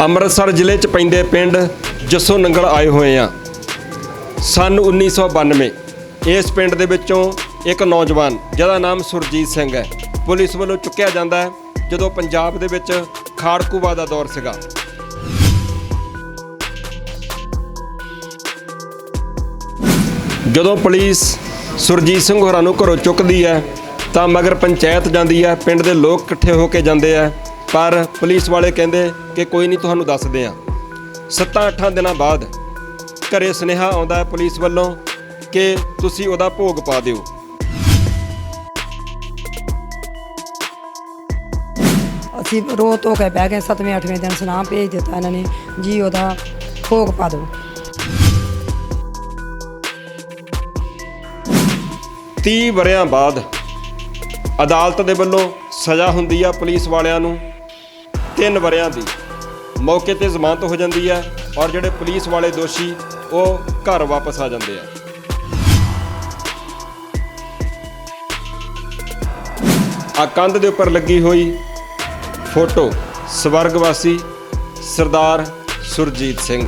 ਅੰਮ੍ਰਿਤਸਰ ਜ਼ਿਲ੍ਹੇ 'ਚ ਪੈਂਦੇ ਪਿੰਡ ਜੱਸੋ ਨੰਗਲ ਆਏ ਹੋਏ ਆ। ਸਨ 1992 ਇਸ ਪਿੰਡ ਦੇ ਵਿੱਚੋਂ ਇੱਕ ਨੌਜਵਾਨ ਜਿਹਦਾ ਨਾਮ ਸੁਰਜੀਤ ਸਿੰਘ ਹੈ ਪੁਲਿਸ ਵੱਲੋਂ ਚੁੱਕਿਆ ਜਾਂਦਾ ਹੈ ਜਦੋਂ ਪੰਜਾਬ ਦੇ ਵਿੱਚ ਖਾੜਕੂਵਾਦ ਦਾ ਦੌਰ ਸੀਗਾ। ਜਦੋਂ ਪੁਲਿਸ ਸੁਰਜੀਤ ਸਿੰਘ ਹੋਰਾਂ ਨੂੰ ਘਰੋਂ ਚੁੱਕਦੀ ਹੈ ਤਾਂ ਮਗਰ ਪੰਚਾਇਤ ਜਾਂਦੀ ਹੈ, ਪਿੰਡ ਦੇ ਲੋਕ ਇਕੱਠੇ ਹੋ ਕੇ ਜਾਂਦੇ ਆ, ਪਰ ਪੁਲਿਸ ਵਾਲੇ ਕਹਿੰਦੇ ਕਿ ਕੋਈ ਨਹੀਂ, ਤੁਹਾਨੂੰ ਦੱਸਦੇ ਆ। 7-8 ਦਿਨਾਂ ਬਾਅਦ ਘਰੇ ਸੁਨੇਹਾ ਆਉਂਦਾ ਹੈ ਪੁਲਿਸ ਵੱਲੋਂ ਕਿ ਤੁਸੀਂ ਉਹਦਾ ਭੋਗ ਪਾ ਦਿਓ। ਅਸੀਂ ਰੋ ਧੋ ਕੇ ਬਹਿ ਗਏ। 7ਵੇਂ-8ਵੇਂ ਦਿਨ ਸੁਨਾਹ ਭੇਜ ਦਿੱਤਾ ਇਹਨਾਂ ਨੇ ਜੀ ਉਹਦਾ ਭੋਗ ਪਾ ਦਿਓ। 30 ਵਰ੍ਹਿਆਂ ਬਾਅਦ ਅਦਾਲਤ ਦੇ ਵੱਲੋਂ ਸਜ਼ਾ ਹੁੰਦੀ ਆ ਪੁਲਿਸ ਵਾਲਿਆਂ ਨੂੰ 3 ਵਰ੍ਹਿਆਂ ਦੀ। ਮੌਕੇ ਤੇ ਜ਼ਮਾਨਤ ਹੋ ਜਾਂਦੀ ਹੈ ਔਰ ਜਿਹੜੇ ਪੁਲਿਸ ਵਾਲੇ ਦੋਸ਼ੀ ਉਹ ਘਰ ਵਾਪਸ ਆ ਜਾਂਦੇ ਆ। ਆ ਕੰਧ ਦੇ ਉੱਪਰ ਲੱਗੀ ਹੋਈ ਫੋਟੋ ਸਵਰਗਵਾਸੀ ਸਰਦਾਰ ਸੁਰਜੀਤ ਸਿੰਘ,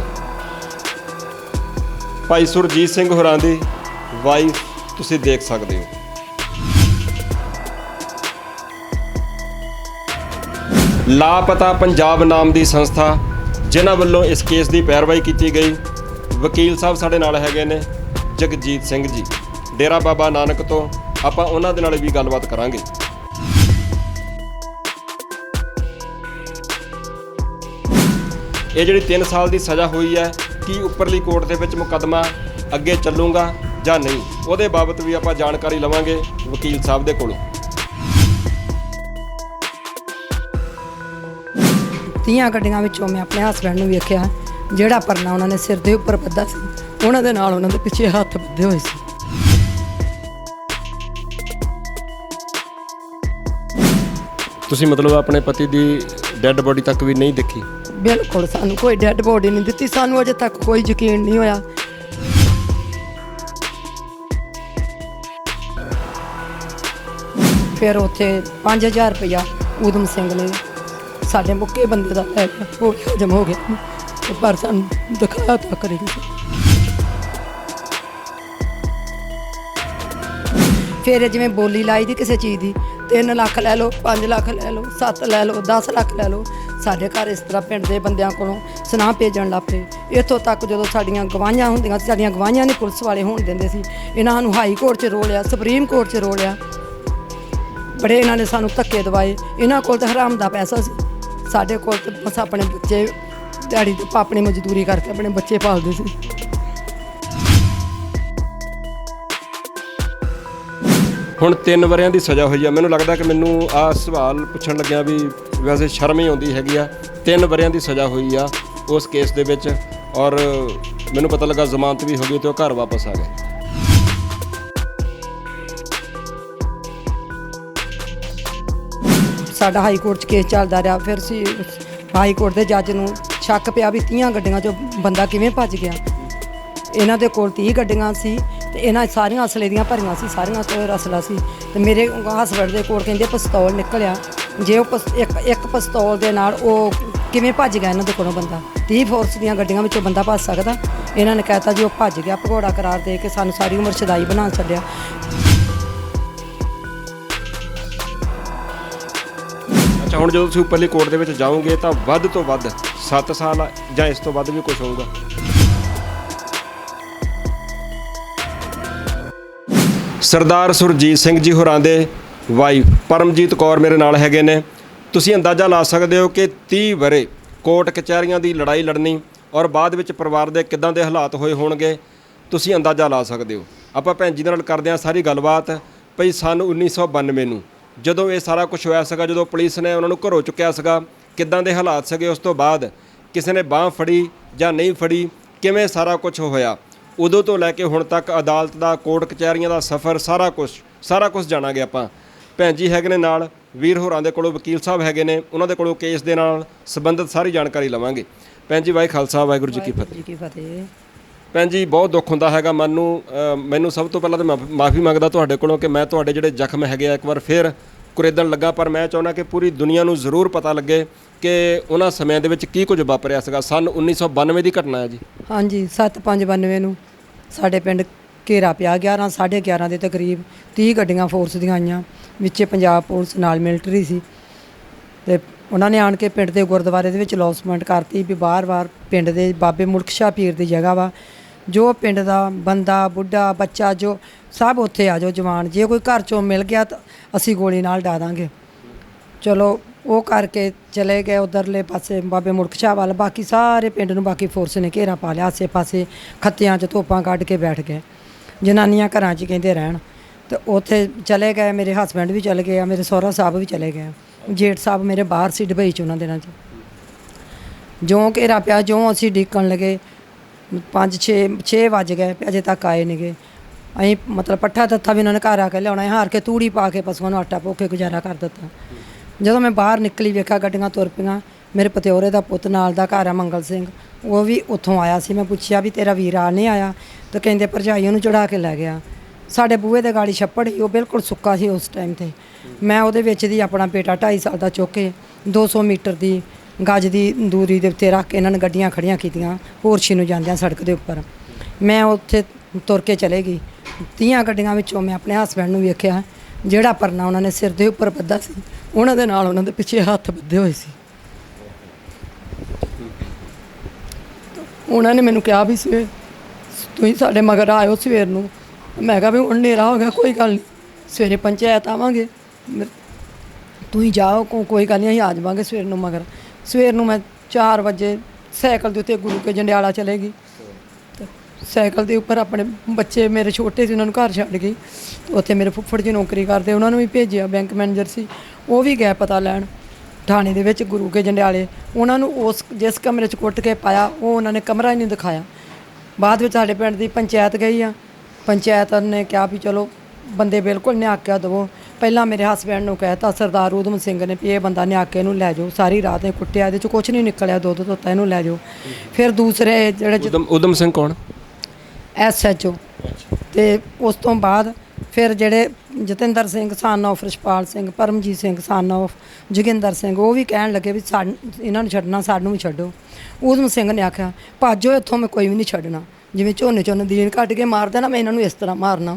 ਭਾਈ ਸੁਰਜੀਤ ਸਿੰਘ ਹੋਰਾਂ ਦੀ ਵਾਈਫ ਤੁਸੀਂ ਦੇਖ ਸਕਦੇ ਹੋ। ਲਾਪਤਾ ਪੰਜਾਬ ਨਾਮ ਦੀ ਸੰਸਥਾ ਜਿਨ੍ਹਾਂ ਵੱਲੋਂ ਇਸ ਕੇਸ ਦੀ ਪੈਰਵਾਈ ਕੀਤੀ ਗਈ। ਵਕੀਲ ਸਾਹਿਬ ਸਾਡੇ ਨਾਲ ਹੈਗੇ ਨੇ ਜਗਜੀਤ ਸਿੰਘ ਜੀ, ਡੇਰਾ ਬਾਬਾ ਨਾਨਕ ਤੋਂ। ਆਪਾਂ ਉਹਨਾਂ ਦੇ ਨਾਲ ਵੀ ਗੱਲਬਾਤ ਕਰਾਂਗੇ। ਇਹ ਜਿਹੜੀ 3 ਸਾਲ ਦੀ ਸਜ਼ਾ ਹੋਈ ਹੈ, ਕੀ ਉੱਪਰਲੀ ਕੋਰਟ ਦੇ ਵਿੱਚ ਮੁਕੱਦਮਾ ਅੱਗੇ ਚੱਲੂਗਾ ਜਾਂ ਨਹੀਂ, ਉਹਦੇ ਬਾਬਤ ਵੀ ਆਪਾਂ ਜਾਣਕਾਰੀ ਲਵਾਂਗੇ ਵਕੀਲ ਸਾਹਿਬ ਦੇ ਕੋਲੋਂ। 30 ਗੱਡੀਆਂ ਵਿੱਚੋਂ ਮੈਂ ਆਪਣੇ ਹਸਬੈਂਡ ਨੂੰ ਵੇਖਿਆ ਜਿਹੜਾ ਪਰਨਾ ਉਹਨਾਂ ਨੇ ਸਿਰ ਦੇ ਉੱਪਰ ਬੱਧਾ ਸੀ, ਉਹਨਾਂ ਦੇ ਨਾਲ ਉਹਨਾਂ ਦੇ ਪਿੱਛੇ ਹੱਥ ਬੱਧੇ ਹੋਏ ਸੀ। ਤੁਸੀਂ ਮਤਲਬ ਆਪਣੇ ਪਤੀ ਦੀ ਡੈੱਡ ਬੋਡੀ ਤੱਕ ਵੀ ਨਹੀਂ ਦੇਖੀ? ਬਿਲਕੁਲ, ਸਾਨੂੰ ਕੋਈ ਡੈੱਡ ਬੋਡੀ ਨਹੀਂ ਦਿੱਤੀ। ਸਾਨੂੰ ਅਜੇ ਤੱਕ ਕੋਈ ਯਕੀਨ ਨਹੀਂ ਹੋਇਆ। ਫਿਰ ਉੱਥੇ 5000 ਰੁਪਇਆ ਊਧਮ ਸਿੰਘ ਨੇ ਸਾਡੇ ਮੁੱਕੇ ਬੰਦੇ ਦਾ ਲੈ ਲਿਆ, ਉਹ ਹਜਮ ਹੋ ਗਿਆ, ਪਰ ਸਾਨੂੰ ਦਿਖਾਇਆ ਤੱਕ ਨਹੀਂ ਕਿਸੇ। ਫਿਰ ਜਿਵੇਂ ਬੋਲੀ ਲਾਈ ਦੀ ਕਿਸੇ ਚੀਜ਼ ਦੀ, 3 ਲੱਖ ਲੈ ਲਓ, 5 ਲੱਖ ਲੈ ਲਓ, 7 ਲੈ ਲਓ, 10 ਲੱਖ ਲੈ ਲਓ। ਸਾਡੇ ਘਰ ਇਸ ਤਰ੍ਹਾਂ ਪਿੰਡ ਦੇ ਬੰਦਿਆਂ ਕੋਲੋਂ ਸੁਨਾਹ ਭੇਜਣ ਲੱਗ ਪਏ। ਇੱਥੋਂ ਤੱਕ ਜਦੋਂ ਸਾਡੀਆਂ ਗਵਾਹੀਆਂ ਹੁੰਦੀਆਂ ਸੀ, ਸਾਡੀਆਂ ਗਵਾਹੀਆਂ ਨਹੀਂ ਪੁਲਿਸ ਵਾਲੇ ਹੋਣ ਦਿੰਦੇ ਸੀ। ਇਹਨਾਂ ਨੂੰ ਹਾਈ ਕੋਰਟ 'ਚ ਰੋਲਿਆ, ਸੁਪਰੀਮ ਕੋਰਟ 'ਚ ਰੋਲਿਆ, ਬੜੇ ਇਹਨਾਂ ਨੇ ਸਾਨੂੰ ਧੱਕੇ ਦਵਾਏ। ਇਹਨਾਂ ਕੋਲ ਤਾਂ ਹਰਾਮ ਦਾ ਪੈਸਾ ਸੀ, ਸਾਡੇ ਕੋਲ ਤਾਂ ਬਸ ਆਪਣੇ ਬੱਚੇ ਦਿਹਾੜੀ ਤੇ ਆਪਣੀ ਮਜ਼ਦੂਰੀ ਕਰਕੇ ਆਪਣੇ ਬੱਚੇ ਪਾਲਦੇ ਸੀ। ਹੁਣ 3 ਵਰ੍ਹਿਆਂ ਦੀ ਸਜ਼ਾ ਹੋਈ ਆ। ਮੈਨੂੰ ਲੱਗਦਾ ਕਿ ਮੈਨੂੰ ਆਹ ਸਵਾਲ ਪੁੱਛਣ ਲੱਗਿਆ ਵੀ ਵੈਸੇ ਸ਼ਰਮ ਹੀ ਆਉਂਦੀ ਹੈਗੀ ਆ। 3 ਵਰ੍ਹਿਆਂ ਦੀ ਸਜ਼ਾ ਹੋਈ ਆ ਉਸ ਕੇਸ ਦੇ ਵਿੱਚ, ਔਰ ਮੈਨੂੰ ਪਤਾ ਲੱਗਾ ਜ਼ਮਾਨਤ ਵੀ ਹੋ ਗਈ ਤੇ ਉਹ ਘਰ ਵਾਪਸ ਆ ਗਏ। ਸਾਡਾ ਹਾਈ ਕੋਰਟ 'ਚ ਕੇਸ ਚੱਲਦਾ ਰਿਹਾ। ਫਿਰ ਸੀ ਹਾਈ ਕੋਰਟ ਦੇ ਜੱਜ ਨੂੰ ਸ਼ੱਕ ਪਿਆ ਵੀ 30 ਗੱਡੀਆਂ 'ਚੋਂ ਬੰਦਾ ਕਿਵੇਂ ਭੱਜ ਗਿਆ। ਇਹਨਾਂ ਦੇ ਕੋਲ 30 ਗੱਡੀਆਂ ਸੀ ਤੇ ਇਹਨਾਂ ਸਾਰੀਆਂ ਅਸਲੇ ਦੀਆਂ ਭਰੀਆਂ ਸੀ, ਸਾਰੀਆਂ ਕੋਲ ਅਸਲਾ ਸੀ। ਤੇ ਮੇਰੇ ਹਸਬੈਂਡ ਦੇ ਕੋਲ ਕਹਿੰਦੇ ਪਿਸਤੌਲ ਨਿਕਲਿਆ। ਜੇ ਉਹ ਇੱਕ ਪਿਸਤੌਲ ਦੇ ਨਾਲ ਉਹ ਕਿਵੇਂ ਭੱਜ ਗਿਆ ਇਹਨਾਂ ਦੇ ਕੋਲੋਂ ਬੰਦਾ? 30 ਫੋਰਸ ਦੀਆਂ ਗੱਡੀਆਂ ਵਿੱਚੋਂ ਬੰਦਾ ਭੱਜ ਸਕਦਾ? ਇਹਨਾਂ ਨੇ ਕਹਿਤਾ ਜੀ ਉਹ ਭੱਜ ਗਿਆ, ਭਗੌੜਾ ਕਰਾਰ ਦੇ ਕੇ ਸਾਨੂੰ ਸਾਰੀ ਉਮਰ ਸ਼ਦਾਈ ਬਣਾ ਛੱਡਿਆ। ਅੱਛਾ, ਹੁਣ ਜਦੋਂ ਤੁਸੀਂ ਉੱਪਰਲੀ ਕੋਰਟ ਦੇ ਵਿੱਚ ਜਾਓਗੇ ਤਾਂ ਵੱਧ ਤੋਂ ਵੱਧ 7 ਸਾਲ ਜਾਂ ਇਸ ਤੋਂ ਵੱਧ ਵੀ ਕੁਝ ਹੋਊਗਾ? ਸਰਦਾਰ ਸੁਰਜੀਤ ਸਿੰਘ ਜੀ ਹੋਰਾਂ ਦੇ ਵਾਈਫ ਪਰਮਜੀਤ ਕੌਰ ਮੇਰੇ ਨਾਲ ਹੈਗੇ ਨੇ। ਤੁਸੀਂ ਅੰਦਾਜ਼ਾ ਲਾ ਸਕਦੇ ਹੋ ਕਿ 30 ਵਰ੍ਹੇ ਕੋਰਟ ਕਚਹਿਰੀਆਂ ਦੀ ਲੜਾਈ ਲੜਨੀ ਔਰ ਬਾਅਦ ਵਿੱਚ ਪਰਿਵਾਰ ਦੇ ਕਿੱਦਾਂ ਦੇ ਹਾਲਾਤ ਹੋਏ ਹੋਣਗੇ, ਤੁਸੀਂ ਅੰਦਾਜ਼ਾ ਲਾ ਸਕਦੇ ਹੋ। ਆਪਾਂ ਭੈਣ ਜੀ ਨਾਲ ਕਰਦੇ ਹਾਂ ਸਾਰੀ ਗੱਲਬਾਤ। ਭਈ ਸਨ 1992 ਨੂੰ ਜਦੋਂ ਇਹ ਸਾਰਾ ਕੁਝ ਹੋਇਆ ਸੀਗਾ, ਜਦੋਂ ਪੁਲਿਸ ਨੇ ਉਹਨਾਂ ਨੂੰ ਘਰੋਂ ਚੁੱਕਿਆ ਸੀਗਾ, ਕਿੱਦਾਂ ਦੇ ਹਾਲਾਤ ਸੀਗੇ? ਉਸ ਤੋਂ ਬਾਅਦ ਕਿਸੇ ਨੇ ਬਾਂਹ ਫੜੀ ਜਾਂ ਨਹੀਂ ਫੜੀ, ਕਿਵੇਂ ਸਾਰਾ ਕੁਝ ਹੋਇਆ, ਉਦੋਂ ਤੋਂ ਲੈ ਕੇ ਹੁਣ ਤੱਕ ਅਦਾਲਤ ਦਾ, ਕੋਰਟ ਕਚਹਿਰੀਆਂ ਦਾ ਸਫ਼ਰ, ਸਾਰਾ ਕੁਝ ਜਾਣਾਂਗੇ ਆਪਾਂ। ਭੈਣ ਜੀ ਹੈਗੇ ਨੇ ਨਾਲ, ਵੀਰ ਹੋਰਾਂ ਦੇ ਕੋਲੋਂ ਵਕੀਲ ਸਾਹਿਬ ਹੈਗੇ ਨੇ, ਉਹਨਾਂ ਦੇ ਕੋਲੋਂ ਕੇਸ ਦੇ ਨਾਲ ਸੰਬੰਧਿਤ ਸਾਰੀ ਜਾਣਕਾਰੀ ਲਵਾਂਗੇ। ਭੈਣ ਜੀ ਵਾਹਿਗੁਰੂ ਖਾਲਸਾ ਵਾਹਿਗੁਰੂ ਜੀ ਕੀ ਫਤਿਹ। ਭੈਣ ਜੀ ਬਹੁਤ ਦੁੱਖ ਹੁੰਦਾ ਹੈਗਾ ਮਨ ਨੂੰ। ਮੈਨੂੰ ਸਭ ਤੋਂ ਪਹਿਲਾਂ ਤਾਂ ਮਾਫੀ ਮੰਗਦਾ ਤੁਹਾਡੇ ਕੋਲੋਂ ਕਿ ਮੈਂ ਤੁਹਾਡੇ ਜਿਹੜੇ ਜ਼ਖਮ ਹੈਗੇ ਆ ਇੱਕ ਵਾਰ ਫਿਰ ਕੁਰੇਦਣ ਲੱਗਾ, ਪਰ ਮੈਂ ਚਾਹੁੰਦਾ ਕਿ ਪੂਰੀ ਦੁਨੀਆ ਨੂੰ ਜ਼ਰੂਰ ਪਤਾ ਲੱਗੇ ਕਿ ਉਹਨਾਂ ਸਮਿਆਂ ਦੇ ਵਿੱਚ ਕੀ ਕੁਝ ਵਾਪਰਿਆ ਸੀਗਾ। ਸੰਨ 1992 ਦੀ ਘਟਨਾ ਹੈ ਜੀ। ਹਾਂਜੀ 7/5/92 ਨੂੰ ਸਾਡੇ ਪਿੰਡ ਘੇਰਾ ਪਿਆ 11 11:30 ਦੇ ਤਕਰੀਬ 30 ਗੱਡੀਆਂ ਫੋਰਸ ਦੀਆਂ ਆਈਆਂ, ਵਿੱਚੇ ਪੰਜਾਬ ਪੁਲਿਸ ਨਾਲ ਮਿਲਟਰੀ ਸੀ ਤੇ ਉਹਨਾਂ ਨੇ ਆਣ ਕੇ ਪਿੰਡ ਦੇ ਗੁਰਦੁਆਰੇ ਦੇ ਵਿੱਚ ਲੌਸਮੈਂਟ ਕਰਤੀ ਵੀ ਬਾਰ-ਬਾਰ ਪਿੰਡ ਦੇ ਬਾਬੇ ਮੁਲਕ ਸ਼ਾਹ ਪੀਰ ਦੀ ਜਗ੍ਹਾ ਵਾ, ਜੋ ਪਿੰਡ ਦਾ ਬੰਦਾ ਬੁੱਢਾ ਬੱਚਾ ਜੋ ਸਭ ਉੱਥੇ ਆ ਜਾਓ ਜਵਾਨ, ਜੇ ਕੋਈ ਘਰ ਚੋਂ ਮਿਲ ਗਿਆ ਤਾਂ ਅਸੀਂ ਗੋਲੀ ਨਾਲ ਡਾ ਦਾਂਗੇ। ਚਲੋ ਉਹ ਕਰਕੇ ਚਲੇ ਗਏ ਉਧਰਲੇ ਪਾਸੇ ਬਾਬੇ ਮੁਲਕ ਸ਼ਾਹ ਵੱਲ, ਬਾਕੀ ਸਾਰੇ ਪਿੰਡ ਨੂੰ ਬਾਕੀ ਫੋਰਸ ਨੇ ਘੇਰਾ ਪਾ ਲਿਆ, ਆਸੇ ਪਾਸੇ ਖੱਤਿਆਂ 'ਚ ਤੋਪਾਂ ਕੱਢ ਕੇ ਬੈਠ ਗਏ, ਜਨਾਨੀਆਂ ਘਰਾਂ 'ਚ ਕਹਿੰਦੇ ਰਹਿਣ। ਤੇ ਉੱਥੇ ਚਲੇ ਗਏ, ਮੇਰੇ ਹਸਬੈਂਡ ਵੀ ਚਲੇ ਗਏ ਆ, ਮੇਰੇ ਸਹੁਰਾ ਸਾਹਿਬ ਵੀ ਚਲੇ ਗਏ, ਜੇਠ ਸਾਹਿਬ ਮੇਰੇ ਬਾਹਰ ਸੀ ਦੁਬਈ 'ਚ ਉਹਨਾਂ ਦਿਨਾਂ 'ਚ। ਜਿਉਂ ਘੇਰਾ ਪਿਆ, ਜਿਉਂ ਅਸੀਂ ਡੀਕਣ ਲੱਗੇ 5-6 ਵੱਜ ਗਏ, ਅਜੇ ਤੱਕ ਆਏ ਨਹੀਂਗੇ। ਅਸੀਂ ਮਤਲਬ ਪੱਠਾ ਤੱਥਾ ਵੀ ਉਹਨਾਂ ਨੇ ਘਰ ਆ ਕੇ ਲਿਆਉਣਾ, ਹਾਰ ਕੇ ਤੂੜੀ ਪਾ ਕੇ ਪਸ਼ੂਆਂ ਨੂੰ ਆਟਾ ਪੋ ਕੇ ਗੁਜ਼ਾਰਾ ਕਰ ਦਿੱਤਾ। ਜਦੋਂ ਮੈਂ ਬਾਹਰ ਨਿਕਲੀ ਵੇਖਿਆ ਗੱਡੀਆਂ ਤੁਰ ਪਈਆਂ, ਮੇਰੇ ਪਤਿਓਰੇ ਦਾ ਪੁੱਤ ਨਾਲ ਦਾ ਘਰ ਆ ਮੰਗਲ ਸਿੰਘ, ਉਹ ਵੀ ਉੱਥੋਂ ਆਇਆ ਸੀ। ਮੈਂ ਪੁੱਛਿਆ ਵੀ ਤੇਰਾ ਵੀਰ ਆ ਨਹੀਂ ਆਇਆ, ਤਾਂ ਕਹਿੰਦੇ ਭਰਜਾਈ ਉਹਨੂੰ ਚੜਾ ਕੇ ਲੈ ਗਿਆ। ਸਾਡੇ ਬੂਹੇ ਦੇ ਗਾੜੀ ਛੱਪੜ ਸੀ, ਉਹ ਬਿਲਕੁਲ ਸੁੱਕਾ ਸੀ ਉਸ ਟਾਈਮ 'ਤੇ। ਮੈਂ ਉਹਦੇ ਵਿੱਚ ਦੀ ਆਪਣਾ ਬੇਟਾ 2.5 ਸਾਲ ਦਾ ਚੁੱਕ ਕੇ 200 ਮੀਟਰ ਦੀ ਗੱਜ ਦੀ ਦੂਰੀ ਦੇ ਉੱਤੇ ਰੱਖ ਕੇ ਇਹਨਾਂ ਨੇ ਗੱਡੀਆਂ ਖੜੀਆਂ ਕੀਤੀਆਂ ਹੋਰਛੀ ਨੂੰ ਜਾਂਦਿਆਂ ਸੜਕ ਦੇ ਉੱਪਰ। ਮੈਂ ਉੱਥੇ ਤੁਰ ਕੇ ਚਲੇ ਗਈ। 30 ਗੱਡੀਆਂ ਵਿੱਚੋਂ ਮੈਂ ਆਪਣੇ ਹਸਬੈਂਡ ਨੂੰ ਵੇਖਿਆ, ਜਿਹੜਾ ਪਰਨਾ ਉਹਨਾਂ ਨੇ ਸਿਰ ਦੇ ਉੱਪਰ ਬੱਧਾ ਸੀ, ਉਹਨਾਂ ਦੇ ਨਾਲ ਉਹਨਾਂ ਦੇ ਪਿੱਛੇ ਹੱਥ ਬੱਧੇ ਹੋਏ ਸੀ। ਉਹਨਾਂ ਨੇ ਮੈਨੂੰ ਕਿਹਾ ਵੀ ਸਵੇਰ ਤੁਸੀਂ ਸਾਡੇ ਮਗਰ ਆਇਓ ਸਵੇਰ ਨੂੰ। ਮੈਂ ਕਿਹਾ ਵੀ ਹੁਣ ਹਨੇਰਾ ਹੋ ਗਿਆ, ਕੋਈ ਗੱਲ ਨਹੀਂ, ਸਵੇਰੇ ਪੰਚਾਇਤ ਆਵਾਂਗੇ, ਤੁਸੀਂ ਜਾਓ, ਕੋਈ ਗੱਲ ਨਹੀਂ, ਅਸੀਂ ਆ ਜਾਵਾਂਗੇ ਸਵੇਰ ਨੂੰ ਮਗਰ। ਸਵੇਰ ਨੂੰ ਮੈਂ 4 ਵਜੇ ਸਾਈਕਲ ਦੇ ਉੱਤੇ ਗੁਰੂ ਕੇ ਜੰਡਿਆਲਾ ਚਲੇ ਗਈ। ਸਾਈਕਲ ਦੇ ਉੱਪਰ ਆਪਣੇ ਬੱਚੇ ਮੇਰੇ ਛੋਟੇ ਸੀ, ਉਹਨਾਂ ਨੂੰ ਘਰ ਛੱਡ ਗਈ। ਉੱਥੇ ਮੇਰੇ ਫੁੱਫੜ ਜੀ ਨੌਕਰੀ ਕਰਦੇ, ਉਹਨਾਂ ਨੂੰ ਵੀ ਭੇਜਿਆ, ਬੈਂਕ ਮੈਨੇਜਰ ਸੀ, ਉਹ ਵੀ ਗਏ ਪਤਾ ਲੈਣ ਥਾਣੇ ਦੇ ਵਿੱਚ ਗੁਰੂ ਕੇ ਜੰਡਿਆਲੇ। ਉਹਨਾਂ ਨੂੰ ਉਸ ਜਿਸ ਕਮਰੇ 'ਚ ਕੁੱਟ ਕੇ ਪਾਇਆ, ਉਹ ਉਹਨਾਂ ਨੇ ਕਮਰਾ ਹੀ ਨਹੀਂ ਦਿਖਾਇਆ। ਬਾਅਦ ਵਿੱਚ ਸਾਡੇ ਪਿੰਡ ਦੀ ਪੰਚਾਇਤ ਗਈ ਆ, ਪੰਚਾਇਤ ਨੇ ਕਿਹਾ ਵੀ ਚਲੋ ਬੰਦੇ ਬਿਲਕੁਲ ਨਿਆਕਿਆ ਦੇਵੋ। ਪਹਿਲਾਂ ਮੇਰੇ ਹਸਬੈਂਡ ਨੂੰ ਕਹਿਤਾ ਸਰਦਾਰ ਊਧਮ ਸਿੰਘ ਨੇ ਵੀ ਇਹ ਬੰਦਾ ਨਿਆਕੇ ਨੂੰ ਲੈ ਜਾਓ, ਸਾਰੀ ਰਾਤ ਨੇ ਕੁੱਟਿਆ, ਇਹਦੇ 'ਚ ਕੁਛ ਨਹੀਂ ਨਿਕਲਿਆ, ਦੁੱਧ ਧੋਤਾ, ਇਹਨੂੰ ਲੈ ਜਾਓ। ਫਿਰ ਦੂਸਰੇ ਜਿਹੜੇ ਊਧਮ ਸਿੰਘ ਕੌਣ? SHO। ਤੇ ਉਸ ਤੋਂ ਬਾਅਦ ਫਿਰ ਜਿਹੜੇ Jatinder Singh son of Rishpal Singh, Paramjit Singh son of Joginder Singh, ਉਹ ਵੀ ਕਹਿਣ ਲੱਗੇ ਵੀ ਇਹਨਾਂ ਨੂੰ ਛੱਡਣਾ, ਸਾਨੂੰ ਵੀ ਛੱਡੋ। ਊਧਮ ਸਿੰਘ ਨੇ ਆਖਿਆ ਭਾਜੋ ਇੱਥੋਂ, ਮੈਂ ਕੋਈ ਵੀ ਨਹੀਂ ਛੱਡਣਾ, ਜਿਵੇਂ ਝੋਨੇ 'ਚੋਂ ਨਦੀਨ ਕੱਢ ਕੇ ਮਾਰ ਦੇਣਾ, ਮੈਂ ਇਹਨਾਂ ਨੂੰ ਇਸ ਤਰ੍ਹਾਂ ਮਾਰਨਾ,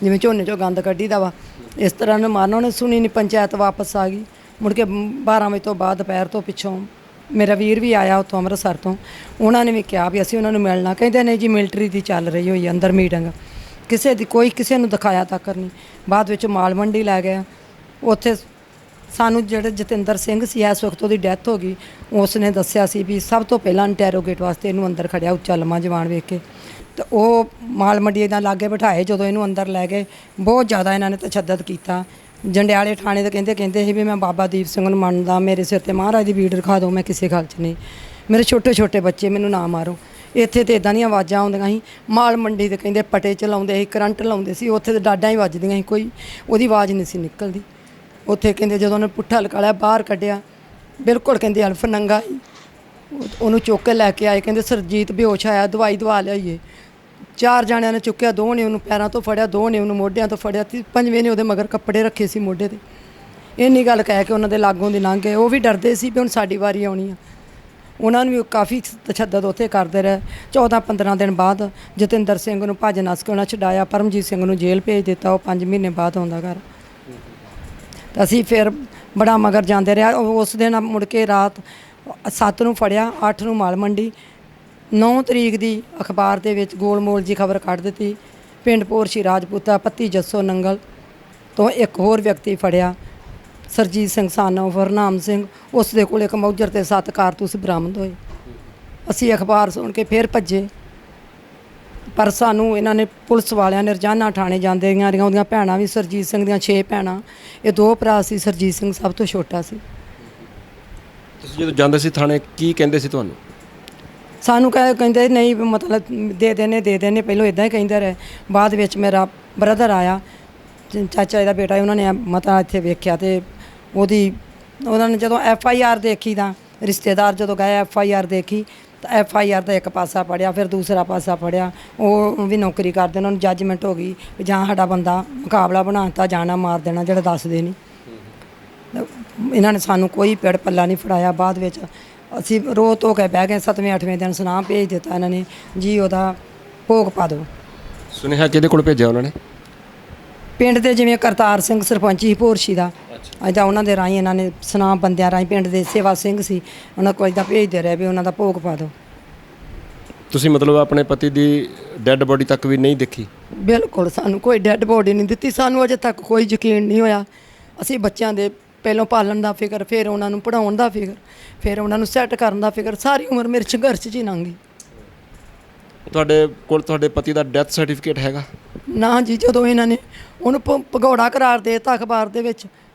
ਜਿਵੇਂ ਝੋਨੇ 'ਚੋਂ ਗੰਦ ਕੱਢੀਦਾ ਵਾ, ਇਸ ਤਰ੍ਹਾਂ ਨੂੰ ਮਾਰਨਾ। ਉਹਨੇ ਸੁਣੀ ਨਹੀਂ, ਪੰਚਾਇਤ ਵਾਪਸ ਆ ਗਈ। ਮੁੜ ਕੇ 12 ਵਜੇ ਤੋਂ ਬਾਅਦ ਦੁਪਹਿਰ ਤੋਂ ਪਿੱਛੋਂ ਮੇਰਾ ਵੀਰ ਵੀ ਆਇਆ ਉੱਥੋਂ ਅੰਮ੍ਰਿਤਸਰ ਤੋਂ, ਉਹਨਾਂ ਨੇ ਵੀ ਕਿਹਾ ਵੀ ਅਸੀਂ ਉਹਨਾਂ ਨੂੰ ਮਿਲਣਾ। ਕਹਿੰਦੇ ਨਹੀਂ ਜੀ ਮਿਲਟਰੀ ਦੀ ਚੱਲ ਰਹੀ ਹੋਈ ਅੰਦਰ ਮੀਟਿੰਗ, ਕਿਸੇ ਦੀ ਕੋਈ ਕਿਸੇ ਨੂੰ ਦਿਖਾਇਆ ਤੱਕ ਨਹੀਂ। ਬਾਅਦ ਵਿੱਚ ਮਾਲ ਮੰਡੀ ਲੈ ਗਏ, ਉੱਥੇ ਸਾਨੂੰ ਜਿਹੜੇ ਜਤਿੰਦਰ ਸਿੰਘ ਸੀ, ਇਸ ਵਕਤ ਉਹਦੀ ਡੈਥ ਹੋ ਗਈ, ਉਸ ਨੇ ਦੱਸਿਆ ਸੀ ਵੀ ਸਭ ਤੋਂ ਪਹਿਲਾਂ ਇੰਟੈਰੋਗੇਟ ਵਾਸਤੇ ਇਹਨੂੰ ਅੰਦਰ ਖੜਿਆ, ਉੱਚਾ ਲੰਮਾ ਜਵਾਨ ਵੇਖ ਕੇ। ਤੇ ਉਹ ਮਾਲ ਮੰਡੀ ਦਾ ਲਾਗੇ ਬਿਠਾਏ, ਜਦੋਂ ਇਹਨੂੰ ਅੰਦਰ ਲੈ ਗਏ ਬਹੁਤ ਜ਼ਿਆਦਾ ਇਹਨਾਂ ਨੇ ਤਸ਼ੱਦਦ ਕੀਤਾ। ਜੰਡਿਆਲੇ ਥਾਣੇ ਦੇ ਕਹਿੰਦੇ ਸੀ ਵੀ ਮੈਂ ਬਾਬਾ ਦੀਪ ਸਿੰਘ ਨੂੰ ਮੰਨਦਾ, ਮੇਰੇ ਸਿਰ ਤੇ ਮਹਾਰਾਜ ਦੀ ਬੀੜ ਰਖਾ ਦਿਓ, ਮੈਂ ਕਿਸੇ ਗੱਲ 'ਚ ਨਹੀਂ, ਮੇਰੇ ਛੋਟੇ ਛੋਟੇ ਬੱਚੇ, ਮੈਨੂੰ ਨਾ ਮਾਰੋ। ਇੱਥੇ ਤਾਂ ਇੱਦਾਂ ਦੀਆਂ ਆਵਾਜ਼ਾਂ ਆਉਂਦੀਆਂ ਸੀ। ਮਾਲ ਮੰਡੀ ਦੇ ਕਹਿੰਦੇ ਪਟੇ ਚਲਾਉਂਦੇ ਸੀ, ਕਰੰਟ ਲਾਉਂਦੇ ਸੀ, ਉੱਥੇ ਤਾਂ ਡਾਡਾਂ ਹੀ ਵੱਜਦੀਆਂ ਸੀ, ਕੋਈ ਉਹਦੀ ਆਵਾਜ਼ ਨਹੀਂ ਸੀ ਨਿਕਲਦੀ। ਉੱਥੇ ਕਹਿੰਦੇ ਜਦੋਂ ਉਹਨੇ ਪੁੱਠਾ ਲਕਾਲਿਆ, ਬਾਹਰ ਕੱਢਿਆ, ਬਿਲਕੁਲ ਕਹਿੰਦੇ ਅਲਫ ਨੰਗਾ ਸੀ, ਉਹਨੂੰ ਚੁੱਕ ਕੇ ਲੈ ਕੇ ਆਏ। ਕਹਿੰਦੇ ਸਰਜੀਤ ਬੇਹੋਸ਼ ਆਇਆ, ਦਵਾਈ ਦਵਾ ਲਿਆਈਏ। 4 ਜਾਣਿਆਂ ਨੇ ਚੁੱਕਿਆ, 2 ਨੇ ਉਹਨੂੰ ਪੈਰਾਂ ਤੋਂ ਫੜਿਆ, 2 ਨੇ ਉਹਨੂੰ ਮੋਢਿਆਂ ਤੋਂ ਫੜਿਆ, 5ਵੇਂ ਨੇ ਉਹਦੇ ਮਗਰ ਕੱਪੜੇ ਰੱਖੇ ਸੀ ਮੋਢੇ 'ਤੇ। ਇੰਨੀ ਗੱਲ ਕਹਿ ਕੇ ਉਹਨਾਂ ਦੇ ਲਾਗੋਂ ਦੀ ਲੰਘ ਗਏ। ਉਹ ਵੀ ਡਰਦੇ ਸੀ ਵੀ ਹੁਣ ਸਾਡੀ ਵਾਰੀ ਆਉਣੀ ਆ। ਉਹਨਾਂ ਨੂੰ ਵੀ ਕਾਫੀ ਤਸ਼ੱਦਦ ਉੱਥੇ ਕਰਦੇ ਰਹੇ। 14-15 ਦਿਨ ਬਾਅਦ ਜਤਿੰਦਰ ਸਿੰਘ ਨੂੰ ਭੱਜ ਨੱਸ ਕੇ ਉਹਨਾਂ ਛਡਾਇਆ, ਪਰਮਜੀਤ ਸਿੰਘ ਨੂੰ ਜੇਲ੍ਹ ਭੇਜ ਦਿੱਤਾ। ਉਹ 5 ਮਹੀਨੇ ਬਾਅਦ ਆਉਂਦਾ ਘਰ। ਤਾਂ ਅਸੀਂ ਫਿਰ ਬੜਾ ਮਗਰ ਜਾਂਦੇ ਰਿਹਾ। ਉਸ ਦਿਨ ਮੁੜ ਕੇ ਰਾਤ 7 ਨੂੰ ਫੜਿਆ, 8 ਨੂੰ ਮਾਲ ਮੰਡੀ, 9 ਤਰੀਕ ਦੀ ਅਖਬਾਰ ਦੇ ਵਿੱਚ ਗੋਲਮੋਲ ਜੀ ਖਬਰ ਕੱਢ ਦਿੱਤੀ, ਪਿੰਡ ਪੋਰਸ਼ੀ ਰਾਜਪੂਤਾ ਪੱਤੀ ਜੱਸੋ ਨੰਗਲ ਤੋਂ ਇੱਕ ਹੋਰ ਵਿਅਕਤੀ ਫੜਿਆ, ਸਰਜੀਤ ਸਿੰਘ ਸਾਨੋ ਹਰਨਾਮ ਸਿੰਘ, ਉਸ ਦੇ ਕੋਲ ਇੱਕ ਮੌਜਰ ਤੇ 7 ਕਾਰਤੂਸ ਬਰਾਮਦ ਹੋਏ। ਅਸੀਂ ਅਖਬਾਰ ਸੁਣ ਕੇ ਫਿਰ ਭੱਜੇ, ਪਰ ਸਾਨੂੰ ਇਹਨਾਂ ਨੇ ਪੁਲਿਸ ਵਾਲਿਆਂ ਨੇ ਰੋਜ਼ਾਨਾ ਥਾਣੇ ਜਾਂਦੇ ਰਹੀਆਂ। ਉਹਦੀਆਂ ਭੈਣਾਂ ਵੀ, ਸਰਜੀਤ ਸਿੰਘ ਦੀਆਂ 6 ਭੈਣਾਂ, ਇਹ 2 ਭਰਾ ਸੀ, ਸਰਜੀਤ ਸਿੰਘ ਸਭ ਤੋਂ ਛੋਟਾ ਸੀ। ਤੁਸੀਂ ਜਦੋਂ ਜਾਂਦੇ ਸੀ ਥਾਣੇ ਕੀ ਕਹਿੰਦੇ ਸੀ ਤੁਹਾਨੂੰ? ਸਾਨੂੰ ਕਹਿੰਦੇ ਨਹੀਂ ਮਤਲਬ ਦੇ ਦੇਣੇ ਪਹਿਲਾਂ ਇੱਦਾਂ ਹੀ ਕਹਿੰਦੇ ਰਹੇ। ਬਾਅਦ ਵਿੱਚ ਮੇਰਾ ਬ੍ਰਦਰ ਆਇਆ, ਚਾਚਾ ਦਾ ਬੇਟਾ, ਉਹਨਾਂ ਨੇ ਮਤਾ ਇੱਥੇ ਵੇਖਿਆ ਤੇ ਉਹਨਾਂ ਨੇ ਜਦੋਂ FIR ਦੇਖੀ ਤਾਂ ਰਿਸ਼ਤੇਦਾਰ ਜਦੋਂ ਗਏ FIR ਦੇਖੀ ਤਾਂ FIR ਦਾ ਇੱਕ ਪਾਸਾ ਪੜਿਆ, ਫਿਰ ਦੂਸਰਾ ਪਾਸਾ ਪੜਿਆ। ਉਹ ਵੀ ਨੌਕਰੀ ਕਰਦੇ, ਉਹਨਾਂ ਨੂੰ ਜੱਜਮੈਂਟ ਹੋ ਗਈ ਵੀ ਜਾਂ ਸਾਡਾ ਬੰਦਾ ਮੁਕਾਬਲਾ ਬਣਾ ਦਿੱਤਾ, ਜਾਣਾ ਮਾਰ ਦੇਣਾ, ਜਿਹੜਾ ਦੱਸਦੇ ਨਹੀਂ। ਇਹਨਾਂ ਨੇ ਸਾਨੂੰ ਕੋਈ ਪੇੜ ਪੱਲਾ ਨਹੀਂ ਫੜਾਇਆ। ਬਾਅਦ ਵਿੱਚ ਅਸੀਂ ਰੋ ਧੋ ਕੇ ਬਹਿ ਗਏ। 7ਵੇਂ 8ਵੇਂ ਦਿਨ ਸੁਨਾਮ ਭੇਜ ਦਿੱਤਾ ਇਹਨਾਂ ਨੇ ਜੀ ਉਹਦਾ ਭੋਗ ਪਾ ਦਿਓ। ਸੁਨੇਹਾ ਕਿਹਦੇ ਕੋਲ ਭੇਜਿਆ ਉਹਨਾਂ ਨੇ? ਪਿੰਡ ਦੇ ਜਿਵੇਂ ਕਰਤਾਰ ਸਿੰਘ ਸਰਪੰਚ ਸੀ ਭੋਰਸ਼ੀ ਦਾ, ਅਜਾ ਉਹਨਾਂ ਦੇ ਰਾਹੀਂ ਇਹਨਾਂ ਨੇ ਸੁਨਾਮ ਬੰਦਿਆਂ ਰਾਹੀਂ ਪਿੰਡ ਦੇ ਸੇਵਾ ਸਿੰਘ ਸੀ ਉਹਨਾਂ ਕੋਲ ਇੱਦਾਂ ਭੇਜਦੇ ਰਹੇ ਵੀ ਉਹਨਾਂ ਦਾ ਭੋਗ ਪਾ ਦਿਓ। ਤੁਸੀਂ ਮਤਲਬ ਆਪਣੇ ਪਤੀ ਦੀ ਡੈੱਡ ਬੋਡੀ ਤੱਕ ਵੀ ਨਹੀਂ ਦੇਖੀ? ਬਿਲਕੁਲ ਸਾਨੂੰ ਕੋਈ ਡੈੱਡ ਬੋਡੀ ਨਹੀਂ ਦਿੱਤੀ। ਸਾਨੂੰ ਅਜੇ ਤੱਕ ਕੋਈ ਯਕੀਨ ਨਹੀਂ ਹੋਇਆ। ਅਸੀਂ ਬੱਚਿਆਂ ਦੇ ਪਹਿਲੋਂ ਪਾਲਣ ਦਾ ਫਿਕਰ, ਫਿਰ ਉਹਨਾਂ ਨੂੰ ਪੜ੍ਹਾਉਣ ਦਾ ਫਿਕਰ, ਫਿਰ ਉਹਨਾਂ ਨੂੰ ਸੈੱਟ ਕਰਨ ਦਾ ਫਿਕਰ, ਸਾਰੀ ਉਮਰ ਮੇਰੇ ਸੰਘਰਸ਼ 'ਚ ਹੀ ਲੰਘ ਗਈ। ਤੁਹਾਡੇ ਕੋਲ ਤੁਹਾਡੇ ਪਤੀ ਦਾ ਡੈਥ ਸਰਟੀਫਿਕੇਟ ਹੈਗਾ? ਨਾ ਜੀ, ਜਦੋਂ ਇਹਨਾਂ ਨੇ ਉਹਨੂੰ ਭਗੌੜਾ ਕਰਾਰ ਦੇ ਦਿੱਤਾ ਅਖਬਾਰ ਦੇ ਵਿੱਚ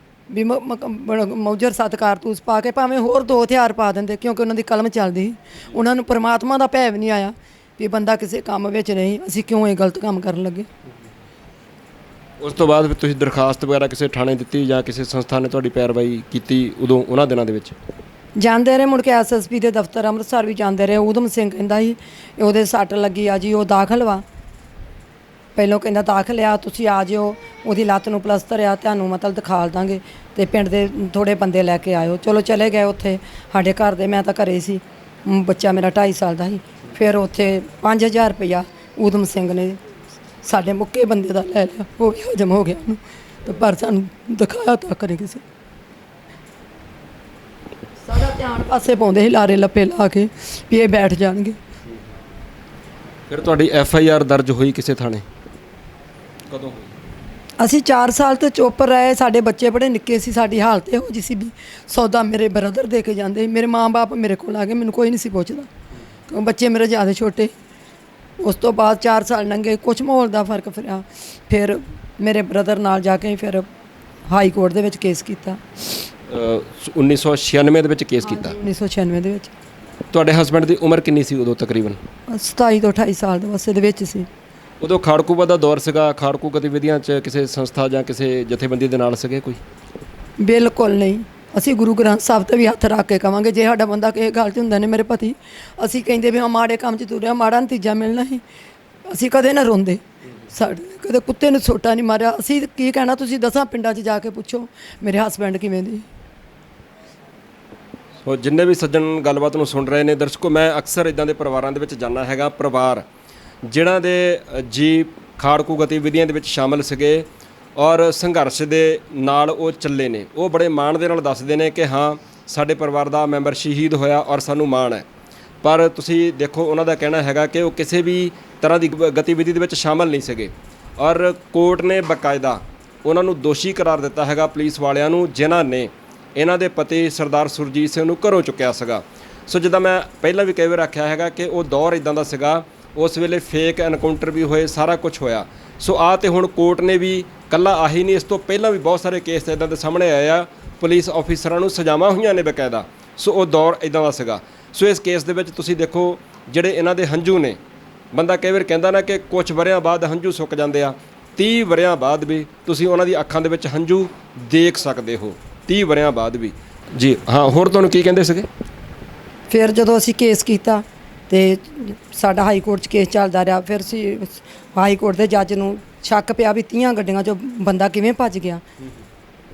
ਵੀ ਮੌਜਰ 7 ਕਾਰਤੂਸ ਪਾ ਕੇ ਭਾਵੇਂ ਹੋਰ 2 ਹਥਿਆਰ ਪਾ ਦਿੰਦੇ, ਕਿਉਂਕਿ ਉਹਨਾਂ ਦੀ ਕਲਮ ਚੱਲਦੀ ਸੀ। ਉਹਨਾਂ ਨੂੰ ਪਰਮਾਤਮਾ ਦਾ ਭੈ ਵੀ ਨਹੀਂ ਆਇਆ ਵੀ ਬੰਦਾ ਕਿਸੇ ਕੰਮ ਵਿੱਚ ਨਹੀਂ, ਅਸੀਂ ਕਿਉਂ ਇਹ ਗਲਤ ਕੰਮ ਕਰਨ ਲੱਗੇ। ਉਸ ਤੋਂ ਬਾਅਦ ਫਿਰ ਤੁਸੀਂ ਦਰਖਾਸਤ ਵਗੈਰਾ ਕਿਸੇ ਥਾਣੇ ਦਿੱਤੀ ਜਾਂ ਕਿਸੇ ਸੰਸਥਾ ਨੇ ਤੁਹਾਡੀ ਪੈਰਵਾਈ ਕੀਤੀ ਉਦੋਂ ਉਹਨਾਂ ਦਿਨਾਂ ਦੇ ਵਿੱਚ? ਜਾਂਦੇ ਰਹੇ, ਮੁੜ ਕੇ ਐਸਐਸਪੀ ਦੇ ਦਫ਼ਤਰ ਅੰਮ੍ਰਿਤਸਰ ਵੀ ਜਾਂਦੇ ਰਹੇ। ਊਧਮ ਸਿੰਘ ਕਹਿੰਦਾ ਸੀ ਉਹਦੇ ਸੱਟ ਲੱਗੀ ਆ ਜੀ, ਉਹ ਦਾਖਲ ਵਾ। ਪਹਿਲੋਂ ਕਹਿੰਦਾ ਦਾਖਲ ਆ, ਤੁਸੀਂ ਆ ਜਿਓ, ਉਹਦੀ ਲੱਤ ਨੂੰ ਪਲਸਤਰ ਆ, ਤੁਹਾਨੂੰ ਮਤਲਬ ਦਿਖਾਲ ਦਾਂਗੇ ਅਤੇ ਪਿੰਡ ਦੇ ਥੋੜ੍ਹੇ ਬੰਦੇ ਲੈ ਕੇ ਆਇਓ। ਚਲੋ ਚਲੇ ਗਏ ਉੱਥੇ ਸਾਡੇ ਘਰ ਦੇ, ਮੈਂ ਤਾਂ ਘਰੇ ਸੀ, ਬੱਚਾ ਮੇਰਾ 2.5 ਸਾਲ ਦਾ ਸੀ। ਫਿਰ ਉੱਥੇ 5000 ਰੁਪਈਆ ਊਧਮ ਸਿੰਘ ਨੇ ਸਾਡੇ ਮੁੱਕੇ ਬੰਦੇ ਦਾ ਲੈ ਲਿਆ, ਉਹ ਵੀ ਹਜਮ ਹੋ ਗਿਆ ਉਹਨੂੰ, ਤੇ ਪਰ ਸਾਨੂੰ ਦਿਖਾਇਆ ਤਾਂ ਕਰੇ ਕਿਸੇ। ਸਾਡਾ ਧਿਆਨ ਪਾਸੇ ਪਾਉਂਦੇ ਸੀ ਲਾਰੇ ਲੱਪੇ ਲਾ ਕੇ ਵੀ ਇਹ ਬੈਠ ਜਾਣਗੇ। ਫਿਰ ਤੁਹਾਡੀ FIR ਦਰਜ ਹੋਈ ਕਿਸੇ ਥਾਣੇ? ਕਦੋਂ ਹੋਈ? ਅਸੀਂ 4 ਸਾਲ ਤੋਂ ਚੁੱਪ ਰਹੇ। ਸਾਡੇ ਬੱਚੇ ਬੜੇ ਨਿੱਕੇ ਸੀ, ਸਾਡੀ ਹਾਲਤ ਇਹੋ ਜਿਹੀ ਸੀ ਵੀ ਸੌਦਾ ਮੇਰੇ ਬ੍ਰਦਰ ਦੇ ਕੇ ਜਾਂਦੇ ਸੀ। ਮੇਰੇ ਮਾਂ-ਬਾਪ ਮੇਰੇ ਕੋਲ ਆ ਗਏ, ਮੈਨੂੰ ਕੋਈ ਨਹੀਂ ਸੀ ਪੁੱਛਦਾ ਕਿਉਂ ਬੱਚੇ ਮੇਰੇ ਜ਼ਿਆਦਾ ਛੋਟੇ। ਉਸ ਤੋਂ ਬਾਅਦ 4 ਸਾਲ ਲੰਘੇ, ਕੁਛ ਮਾਹੌਲ ਦਾ ਫਰਕ ਪਿਆ। ਫਿਰ ਮੇਰੇ ਬ੍ਰਦਰ ਨਾਲ ਜਾ ਕੇ ਫਿਰ ਹਾਈ ਕੋਰਟ ਦੇ ਵਿੱਚ ਕੇਸ ਕੀਤਾ। 1996 ਦੇ ਵਿੱਚ ਕੇਸ ਕੀਤਾ? 1996 ਦੇ ਵਿੱਚ। ਤੁਹਾਡੇ ਹਸਬੈਂਡ ਦੀ ਉਮਰ ਕਿੰਨੀ ਸੀ ਉਦੋਂ ਤਕਰੀਬਨ? 27 ਤੋਂ 28 ਸਾਲ ਦੇ ਵਸੇ ਦੇ ਵਿੱਚ ਸੀ। ਉਦੋਂ ਖਾੜਕੂਵਾ ਦਾ ਦੌਰ ਸੀਗਾ? ਖਾੜਕੂ ਗਤੀਵਿਧੀਆਂ 'ਚ ਕਿਸੇ ਸੰਸਥਾ ਜਾਂ ਕਿਸੇ ਜਥੇਬੰਦੀ ਦੇ ਨਾਲ ਸੀਗੇ ਕੋਈ? ਬਿਲਕੁਲ ਨਹੀਂ। ਅਸੀਂ ਗੁਰੂ ਗ੍ਰੰਥ ਸਾਹਿਬ ਤੇ ਵੀ ਹੱਥ ਰੱਖ ਕੇ ਕਵਾਂਗੇ ਜੇ ਸਾਡਾ ਬੰਦਾ ਕਿਸੇ ਗੱਲ 'ਚ ਹੁੰਦਾ ਨੇ, ਮੇਰੇ ਪਤੀ, ਅਸੀਂ ਕਹਿੰਦੇ ਵੀ ਮਾੜੇ ਕੰਮ 'ਚ ਤੁਰਿਆ, ਮਾੜਾ ਨਤੀਜਾ ਮਿਲਣਾ ਹੀ, ਅਸੀਂ ਕਦੇ ਨਾ ਰੋਂਦੇ। ਸਾਡੇ ਕਦੇ ਕੁੱਤੇ ਨੂੰ ਸੋਟਾ ਨਹੀਂ ਮਾਰਿਆ। ਅਸੀਂ ਕੀ ਕਹਿਣਾ, ਤੁਸੀਂ 10 ਪਿੰਡਾਂ 'ਚ ਜਾ ਕੇ ਪੁੱਛੋ ਮੇਰੇ ਹਸਬੈਂਡ ਕਿਵੇਂ ਦੀ। ਸੋ ਜਿੰਨੇ ਵੀ ਸੱਜਣ ਗੱਲਬਾਤ ਨੂੰ ਸੁਣ ਰਹੇ ਨੇ ਦਰਸ਼ਕੋ, ਮੈਂ ਅਕਸਰ ਇਦਾਂ ਦੇ ਪਰਿਵਾਰਾਂ ਦੇ ਵਿੱਚ ਜਾਂਦਾ ਹੈਗਾ, ਪਰਿਵਾਰ ਜਿਨ੍ਹਾਂ ਦੇ ਜੀ ਖਾੜਕੂ ਗਤੀਵਿਧੀਆਂ ਦੇ ਵਿੱਚ ਸ਼ਾਮਲ ਸੀਗੇ ਔਰ ਸੰਘਰਸ਼ ਦੇ ਨਾਲ ਉਹ ਚੱਲੇ ਨੇ। ਉਹ ਬੜੇ ਮਾਣ ਦੇ ਨਾਲ ਦੱਸਦੇ ਨੇ ਕਿ ਹਾਂ ਸਾਡੇ ਪਰਿਵਾਰ ਦਾ ਮੈਂਬਰ ਸ਼ਹੀਦ ਹੋਇਆ ਔਰ ਸਾਨੂੰ ਮਾਣ ਹੈ। ਪਰ ਤੁਸੀਂ ਦੇਖੋ ਉਹਨਾਂ ਦਾ ਕਹਿਣਾ ਹੈਗਾ ਕਿ ਉਹ ਕਿਸੇ ਵੀ ਤਰ੍ਹਾਂ ਦੀ ਗਤੀਵਿਧੀ ਦੇ ਵਿੱਚ ਸ਼ਾਮਲ ਨਹੀਂ ਸੀਗੇ ਔਰ ਕੋਰਟ ਨੇ ਬਕਾਇਦਾ ਉਹਨਾਂ ਨੂੰ ਦੋਸ਼ੀ ਕਰਾਰ ਦਿੱਤਾ ਹੈਗਾ, ਪੁਲਿਸ ਵਾਲਿਆਂ ਨੂੰ, ਜਿਨ੍ਹਾਂ ਨੇ ਇਹਨਾਂ ਦੇ ਪਤੀ ਸਰਦਾਰ ਸੁਰਜੀਤ ਸਿੰਘ ਨੂੰ ਘਰੋਂ ਚੁੱਕਿਆ ਸੀਗਾ। ਸੋ ਜਿੱਦਾਂ ਮੈਂ ਪਹਿਲਾਂ ਵੀ ਕਈ ਵਾਰ ਆਖਿਆ ਹੈਗਾ ਕਿ ਉਹ ਦੌਰ ਇਦਾਂ ਦਾ ਸੀਗਾ, ਉਸ ਵੇਲੇ ਫੇਕ ਐਨਕਾਊਂਟਰ ਵੀ ਹੋਏ, ਸਾਰਾ ਕੁਝ ਹੋਇਆ। ਸੋ ਆ ਤੇ ਹੁਣ ਕੋਰਟ ਨੇ ਵੀ ਕੱਲਾ ਆਹੀ ਨਹੀਂ, ਇਸ ਤੋਂ ਪਹਿਲਾਂ ਵੀ ਬਹੁਤ ਸਾਰੇ ਕੇਸ ਇਦਾਂ ਦੇ ਸਾਹਮਣੇ ਆਏ ਆ, ਪੁਲਿਸ ਆਫੀਸਰਾਂ ਨੂੰ ਸਜ਼ਾਵਾਂ ਹੋਈਆਂ ਨੇ ਬਕਾਇਦਾ। ਸੋ ਉਹ ਦੌਰ ਇਦਾਂ ਦਾ ਸੀਗਾ। ਸੋ ਇਸ ਕੇਸ ਦੇ ਵਿੱਚ ਤੁਸੀਂ ਦੇਖੋ ਜਿਹੜੇ ਇਹਨਾਂ ਦੇ ਹੰਝੂ ਨੇ, ਬੰਦਾ ਕਈ ਵਾਰ ਕਹਿੰਦਾ ਨਾ ਕਿ ਕੁਝ ਵਰਿਆਂ ਬਾਅਦ ਹੰਝੂ ਸੁੱਕ ਜਾਂਦੇ ਆ, 30 ਵਰਿਆਂ ਬਾਅਦ ਵੀ ਤੁਸੀਂ ਉਹਨਾਂ ਦੀ ਅੱਖਾਂ ਦੇ ਵਿੱਚ ਹੰਝੂ ਦੇਖ ਸਕਦੇ ਹੋ, 30 ਵਰਿਆਂ ਬਾਅਦ ਵੀ ਜੀ। ਹਾਂ, ਹੋਰ ਤੁਹਾਨੂੰ ਕੀ ਕਹਿੰਦੇ ਸੀਗੇ? ਫਿਰ ਜਦੋਂ ਅਸੀਂ ਕੇਸ ਕੀਤਾ ਤੇ ਸਾਡਾ ਹਾਈ ਕੋਰਟ 'ਚ ਕੇਸ ਚੱਲਦਾ ਰਿਹਾ। ਫਿਰ ਅਸੀਂ ਹਾਈ ਕੋਰਟ ਦੇ ਜੱਜ ਨੂੰ ਸ਼ੱਕ ਪਿਆ ਵੀ 30 ਗੱਡੀਆਂ 'ਚੋਂ ਬੰਦਾ ਕਿਵੇਂ ਭੱਜ ਗਿਆ।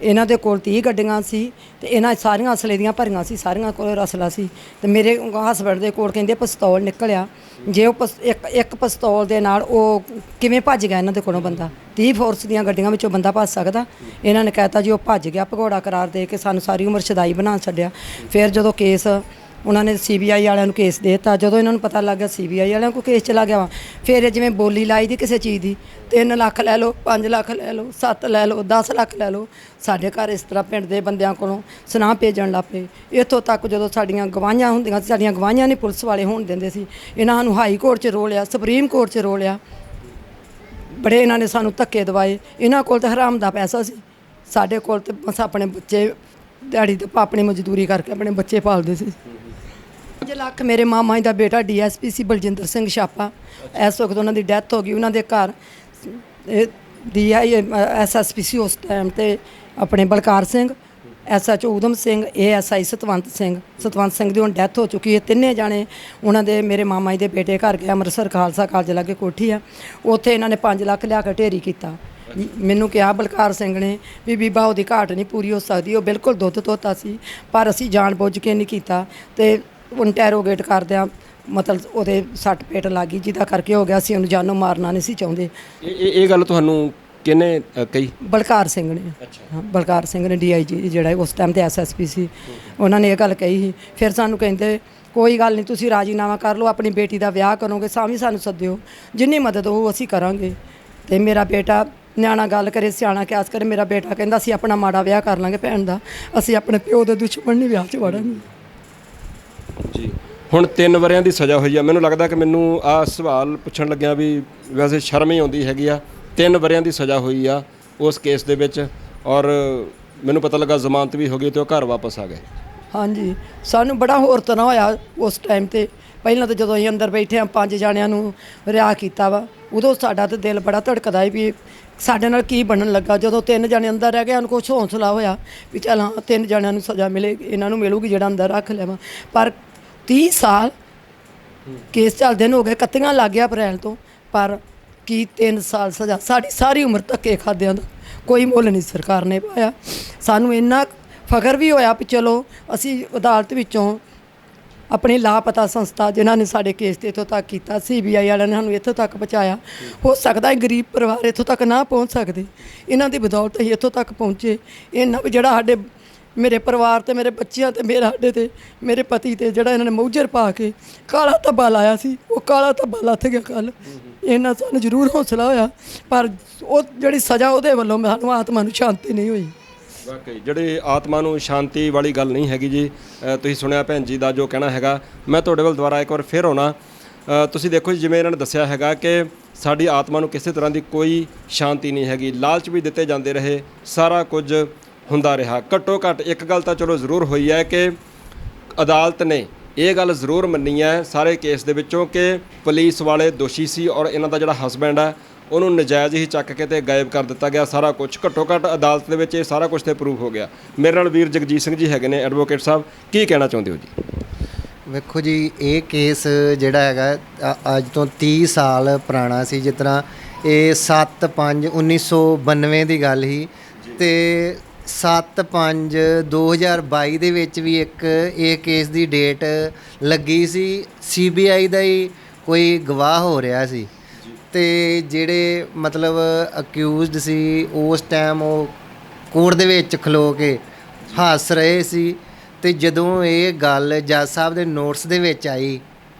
ਇਹਨਾਂ ਦੇ ਕੋਲ 30 ਗੱਡੀਆਂ ਸੀ ਤੇ ਇਹਨਾਂ ਸਾਰੀਆਂ ਅਸਲੇ ਦੀਆਂ ਭਰੀਆਂ ਸੀ, ਸਾਰੀਆਂ ਕੋਲ ਅਸਲਾ ਸੀ। ਤੇ ਮੇਰੇ ਹਸਬੈਂਡ ਦੇ ਕੋਲ ਕਹਿੰਦੇ ਪਿਸਤੌਲ ਨਿਕਲਿਆ। ਜੇ ਉਹ ਇੱਕ ਪਿਸਤੌਲ ਦੇ ਨਾਲ ਉਹ ਕਿਵੇਂ ਭੱਜ ਗਿਆ ਇਹਨਾਂ ਦੇ ਕੋਲੋਂ ਬੰਦਾ? 30 ਫੋਰਸ ਦੀਆਂ ਗੱਡੀਆਂ ਵਿੱਚੋਂ ਬੰਦਾ ਭੱਜ ਸਕਦਾ? ਇਹਨਾਂ ਨੇ ਕਹਿਤਾ ਜੀ ਉਹ ਭੱਜ ਗਿਆ, ਭਗੌੜਾ ਕਰਾਰ ਦੇ ਕੇ ਸਾਨੂੰ ਸਾਰੀ ਉਮਰ ਸ਼ਦਾਈ ਬਣਾ ਛੱਡਿਆ। ਫਿਰ ਜਦੋਂ ਕੇਸ ਉਹਨਾਂ ਨੇ CBI ਵਾਲਿਆਂ ਨੂੰ ਕੇਸ ਦੇ ਦਿੱਤਾ, ਜਦੋਂ ਇਹਨਾਂ ਨੂੰ ਪਤਾ ਲੱਗ ਗਿਆ CBI ਵਾਲਿਆਂ ਕੋਲ ਕੇਸ ਚਲਾ ਗਿਆ ਵਾ, ਫਿਰ ਜਿਵੇਂ ਬੋਲੀ ਲਾਈ ਦੀ ਕਿਸੇ ਚੀਜ਼ ਦੀ, 3 ਲੱਖ ਲੈ ਲਓ, 5 ਲੱਖ ਲੈ ਲਓ, 7 ਲੈ ਲਓ, 10 ਲੱਖ ਲੈ ਲਓ। ਸਾਡੇ ਘਰ ਇਸ ਤਰ੍ਹਾਂ ਪਿੰਡ ਦੇ ਬੰਦਿਆਂ ਕੋਲੋਂ ਸੁਨਾਹ ਭੇਜਣ ਲੱਗ ਪਏ। ਇੱਥੋਂ ਤੱਕ ਜਦੋਂ ਸਾਡੀਆਂ ਗਵਾਹੀਆਂ ਹੁੰਦੀਆਂ ਸੀ, ਸਾਡੀਆਂ ਗਵਾਹੀਆਂ ਨਹੀਂ ਪੁਲਿਸ ਵਾਲੇ ਹੋਣ ਦਿੰਦੇ ਸੀ। ਇਹਨਾਂ ਸਾਨੂੰ ਹਾਈ ਕੋਰਟ 'ਚ ਰੋਲਿਆ, ਸੁਪਰੀਮ ਕੋਰਟ 'ਚ ਰੋਲਿਆ, ਬੜੇ ਇਹਨਾਂ ਨੇ ਸਾਨੂੰ ਧੱਕੇ ਦਵਾਏ। ਇਹਨਾਂ ਕੋਲ ਤਾਂ ਹਰਾਮ ਦਾ ਪੈਸਾ ਸੀ, ਸਾਡੇ ਕੋਲ ਤਾਂ ਬਸ ਆਪਣੇ ਬੱਚੇ ਦਿਹਾੜੀ ਤੇ ਆਪਣੀ ਮਜ਼ਦੂਰੀ ਕਰਕੇ ਆਪਣੇ ਬੱਚੇ ਪਾਲਦੇ ਸੀ। 5 ਲੱਖ ਮੇਰੇ ਮਾਮਾ ਜੀ ਦਾ ਬੇਟਾ DSP ਸੀ ਬਲਜਿੰਦਰ ਸਿੰਘ ਛਾਪਾ, ਇਸ ਵਕਤ ਉਹਨਾਂ ਦੀ ਡੈਥ ਹੋ ਗਈ। ਉਹਨਾਂ ਦੇ ਘਰ DI SSP ਸੀ ਉਸ ਟਾਈਮ ਤੇ ਆਪਣੇ ਬਲਕਾਰ ਸਿੰਘ, SHO ਊਧਮ ਸਿੰਘ, ASI ਸਤਵੰਤ ਸਿੰਘ ਦੀ ਹੁਣ ਡੈਥ ਹੋ ਚੁੱਕੀ ਹੈ। ਤਿੰਨੇ ਜਾਣੇ ਉਹਨਾਂ ਦੇ ਮੇਰੇ ਮਾਮਾ ਜੀ ਦੇ ਬੇਟੇ ਘਰ ਗਏ, ਅੰਮ੍ਰਿਤਸਰ ਖਾਲਸਾ ਕਾਲਜ ਲਾਗੇ ਕੋਠੀ ਆ, ਉੱਥੇ ਇਹਨਾਂ ਨੇ 5 ਲੱਖ ਲਿਆ ਕੇ ਢੇਰੀ ਕੀਤਾ। ਮੈਨੂੰ ਕਿਹਾ ਬਲਕਾਰ ਸਿੰਘ ਨੇ ਵੀ ਬੀਬਾ ਉਹਦੀ ਘਾਟ ਨਹੀਂ ਪੂਰੀ ਹੋ ਸਕਦੀ, ਉਹ ਬਿਲਕੁਲ ਦੁੱਧ ਧੋਤਾ ਸੀ, ਪਰ ਅਸੀਂ ਜਾਣ ਬੁੱਝ ਕੇ ਨਹੀਂ ਕੀਤਾ ਤੇ ਇੰਟੈਰੋਗੇਟ ਕਰਦਿਆਂ ਮਤਲਬ ਉਹਦੇ ਸੱਟ ਪੇਟ ਲੱਗ ਗਈ, ਜਿਹਦਾ ਕਰਕੇ ਹੋ ਗਿਆ, ਅਸੀਂ ਉਹਨੂੰ ਜਾਨੋਂ ਮਾਰਨਾ ਨਹੀਂ ਸੀ ਚਾਹੁੰਦੇ। ਇਹ ਗੱਲ ਤੁਹਾਨੂੰ ਕਿਹਨੇ ਕਹੀ? ਬਲਕਾਰ ਸਿੰਘ ਨੇ। ਹਾਂ, ਬਲਕਾਰ ਸਿੰਘ ਨੇ DIG ਜਿਹੜਾ ਉਸ ਟਾਈਮ ਤੇ SSP ਸੀ, ਉਹਨਾਂ ਨੇ ਇਹ ਗੱਲ ਕਹੀ ਸੀ। ਫਿਰ ਸਾਨੂੰ ਕਹਿੰਦੇ ਕੋਈ ਗੱਲ ਨਹੀਂ, ਤੁਸੀਂ ਰਾਜੀਨਾਮਾ ਕਰ ਲਓ, ਆਪਣੀ ਬੇਟੀ ਦਾ ਵਿਆਹ ਕਰੋਗੇ ਤਾਂ ਵੀ ਸਾਨੂੰ ਸੱਦਿਓ, ਜਿੰਨੀ ਮਦਦ ਉਹ ਅਸੀਂ ਕਰਾਂਗੇ। ਤੇ ਮੇਰਾ ਬੇਟਾ ਨਿਆਣਾ ਗੱਲ ਕਰੇ ਸਿਆਣਾ ਕਿਆਸ ਕਰੇ, ਮੇਰਾ ਬੇਟਾ ਕਹਿੰਦਾ ਅਸੀਂ ਆਪਣਾ ਮਾੜਾ ਵਿਆਹ ਕਰ ਲਾਂਗੇ ਭੈਣ ਦਾ, ਅਸੀਂ ਆਪਣੇ ਪਿਓ ਦੇ ਦੁਸ਼ਮਣ ਨਹੀਂ ਵਿਆਹ 'ਚ ਵੜਾਂਗੇ। ਜੀ ਹੁਣ 3 ਵਰਿਆਂ ਦੀ ਸਜ਼ਾ ਹੋਈ ਆ। ਮੈਨੂੰ ਲੱਗਦਾ ਕਿ ਮੈਨੂੰ ਆਹ ਸਵਾਲ ਪੁੱਛਣ ਲੱਗਿਆ ਵੀ ਵੈਸੇ ਸ਼ਰਮ ਹੀ ਆਉਂਦੀ ਹੈਗੀ ਆ। 3 ਵਰਿਆਂ ਦੀ ਸਜ਼ਾ ਹੋਈ ਆ ਉਸ ਕੇਸ ਦੇ ਵਿੱਚ, ਔਰ ਮੈਨੂੰ ਪਤਾ ਲੱਗਾ ਜ਼ਮਾਨਤ ਵੀ ਹੋ ਗਈ ਤੇ ਉਹ ਘਰ ਵਾਪਸ ਆ ਗਏ। ਹਾਂਜੀ, ਸਾਨੂੰ ਬੜਾ ਹੋਰ ਤਰ੍ਹਾਂ ਹੋਇਆ ਉਸ ਟਾਈਮ ਤੇ। ਪਹਿਲਾਂ ਤਾਂ ਜਦੋਂ ਅਸੀਂ ਅੰਦਰ ਬੈਠੇ ਹਾਂ 5 ਜਣਿਆਂ ਨੂੰ ਰਿਹਾ ਕੀਤਾ ਵਾ, ਉਦੋਂ ਸਾਡਾ ਤਾਂ ਦਿਲ ਬੜਾ ਧੜਕਦਾ ਹੈ ਵੀ ਸਾਡੇ ਨਾਲ ਕੀ ਬਣਨ ਲੱਗਾ। ਜਦੋਂ 3 ਜਣੇ ਅੰਦਰ ਰਹਿ ਗਏ, ਸਾਨੂੰ ਕੁਛ ਹੌਸਲਾ ਹੋਇਆ ਵੀ ਚੱਲ ਹਾਂ 3 ਜਣਿਆਂ ਨੂੰ ਸਜ਼ਾ ਮਿਲੇਗੀ, ਇਹਨਾਂ ਨੂੰ ਮਿਲੂਗੀ ਜਿਹੜਾ ਅੰਦਰ ਰੱਖ ਲਿਆ। ਪਰ 30 ਸਾਲ ਕੇਸ ਚੱਲਦੇ ਨੂੰ ਹੋ ਗਏ, 31 ਲੱਗ ਗਿਆ ਅਪ੍ਰੈਲ ਤੋਂ, ਪਰ ਕੀ 3 ਸਾਲ ਸਜ਼ਾ। ਸਾਡੀ ਸਾਰੀ ਉਮਰ ਧੱਕੇ ਖਾਦਿਆਂ ਦਾ ਕੋਈ ਮੁੱਲ ਨਹੀਂ ਸਰਕਾਰ ਨੇ ਪਾਇਆ। ਸਾਨੂੰ ਇੰਨਾ ਫਖਰ ਵੀ ਹੋਇਆ ਵੀ ਚਲੋ ਅਸੀਂ ਅਦਾਲਤ ਵਿੱਚੋਂ ਆਪਣੀ ਲਾਪਤਾ ਸੰਸਥਾ ਜਿਨ੍ਹਾਂ ਨੇ ਸਾਡੇ ਕੇਸ ਤੇ ਇੱਥੋਂ ਤੱਕ ਕੀਤਾ, CBI ਵਾਲਿਆਂ ਨੇ ਸਾਨੂੰ ਇੱਥੋਂ ਤੱਕ ਪਹੁੰਚਾਇਆ। ਹੋ ਸਕਦਾ ਹੈ ਗਰੀਬ ਪਰਿਵਾਰ ਇੱਥੋਂ ਤੱਕ ਨਾ ਪਹੁੰਚ ਸਕਦੇ, ਇਹਨਾਂ ਦੀ ਬਦੌਲਤ ਅਸੀਂ ਇੱਥੋਂ ਤੱਕ ਪਹੁੰਚੇ। ਇਹਨਾਂ ਵੀ ਜਿਹੜਾ ਸਾਡੇ ਮੇਰੇ ਪਰਿਵਾਰ ਤੇ ਮੇਰੇ ਬੱਚਿਆਂ ਤੇ ਮੇਰਾ ਸਾਡੇ ਤੇ ਮੇਰੇ ਪਤੀ ਤੇ ਜਿਹੜਾ ਇਹਨਾਂ ਨੇ ਮੌਜਰ ਪਾ ਕੇ ਕਾਲਾ ਧੱਬਾ ਲਾਇਆ ਸੀ, ਉਹ ਕਾਲਾ ਧੱਬਾ ਲੱਥ ਗਿਆ ਕੱਲ੍ਹ। ਇਹਨਾਂ ਸਾਨੂੰ ਜ਼ਰੂਰ ਹੌਸਲਾ ਹੋਇਆ, ਪਰ ਉਹ ਜਿਹੜੀ ਸਜ਼ਾ ਉਹਦੇ ਵੱਲੋਂ ਸਾਨੂੰ ਆਤਮਾ ਨੂੰ ਸ਼ਾਂਤੀ ਨਹੀਂ ਹੋਈ। ਵਾਕਈ ਜਿਹੜੀ ਆਤਮਾ ਨੂੰ ਸ਼ਾਂਤੀ ਵਾਲੀ ਗੱਲ ਨਹੀਂ ਹੈਗੀ ਜੀ। ਤੁਸੀਂ ਸੁਣਿਆ ਭੈਣ ਜੀ ਦਾ ਜੋ ਕਹਿਣਾ ਹੈਗਾ। ਮੈਂ ਤੁਹਾਡੇ ਵੱਲ ਦੁਬਾਰਾ ਇੱਕ ਵਾਰ ਫਿਰ ਆਉਣਾ। ਤੁਸੀਂ ਦੇਖੋ ਜੀ, ਜਿਵੇਂ ਇਹਨਾਂ ਨੇ ਦੱਸਿਆ ਹੈਗਾ ਕਿ ਸਾਡੀ ਆਤਮਾ ਨੂੰ ਕਿਸੇ ਤਰ੍ਹਾਂ ਦੀ ਕੋਈ ਸ਼ਾਂਤੀ ਨਹੀਂ ਹੈਗੀ, ਲਾਲਚ ਵੀ ਦਿੱਤੇ ਜਾਂਦੇ ਰਹੇ, ਸਾਰਾ ਕੁਝ ਹੁੰਦਾ ਰਿਹਾ। ਘੱਟੋ ਘੱਟ ਇੱਕ ਗੱਲ ਤਾਂ ਚਲੋ ਜ਼ਰੂਰ ਹੋਈ ਹੈ ਕਿ ਅਦਾਲਤ ਨੇ ਇਹ ਗੱਲ ਜ਼ਰੂਰ ਮੰਨੀ ਹੈ ਸਾਰੇ ਕੇਸ ਦੇ ਵਿੱਚੋਂ ਕਿ ਪੁਲਿਸ ਵਾਲੇ ਦੋਸ਼ੀ ਸੀ ਔਰ ਇਹਨਾਂ ਦਾ ਜਿਹੜਾ ਹਸਬੈਂਡ ਹੈ ਉਹਨੂੰ ਨਜਾਇਜ਼ ਹੀ ਚੱਕ ਕੇ ਤੇ ਗਾਇਬ ਕਰ ਦਿੱਤਾ ਗਿਆ ਸਾਰਾ ਕੁਝ। ਘੱਟੋ ਘੱਟ ਅਦਾਲਤ ਦੇ ਵਿੱਚ ਇਹ ਸਾਰਾ ਕੁਝ ਤੇ ਪ੍ਰੂਫ ਹੋ ਗਿਆ। ਮੇਰੇ ਨਾਲ ਵੀਰ ਜਗਜੀਤ ਸਿੰਘ ਜੀ ਹੈਗੇ ਨੇ, ਐਡਵੋਕੇਟ ਸਾਹਿਬ, ਕੀ ਕਹਿਣਾ ਚਾਹੁੰਦੇ ਹੋ ਜੀ? ਵੇਖੋ ਜੀ, ਇਹ ਕੇਸ ਜਿਹੜਾ ਹੈਗਾ ਅੱਜ ਤੋਂ 30 ਸਾਲ ਪੁਰਾਣਾ ਸੀ। ਜਿਸ ਤਰ੍ਹਾਂ ਇਹ 7/5/1992 ਦੀ ਗੱਲ ਸੀ ਤੇ 7/5/2022 ਦੇ ਵਿੱਚ ਵੀ ਇੱਕ ਇਹ ਕੇਸ ਦੀ ਡੇਟ ਲੱਗੀ ਸੀ। CBI ਦਾ ਹੀ ਕੋਈ ਗਵਾਹ ਹੋ ਰਿਹਾ ਸੀ ਤੇ ਜਿਹੜੇ ਮਤਲਬ ਅਕਿਊਜ਼ਡ ਸੀ ਉਸ ਟਾਈਮ ਉਹ ਕੋਰਟ ਦੇ ਵਿੱਚ ਖਲੋ ਕੇ ਹੱਸ ਰਹੇ ਸੀ। ਤੇ ਜਦੋਂ ਇਹ ਗੱਲ ਜੱਜ ਸਾਹਿਬ ਦੇ ਨੋਟਿਸ ਦੇ ਵਿੱਚ ਆਈ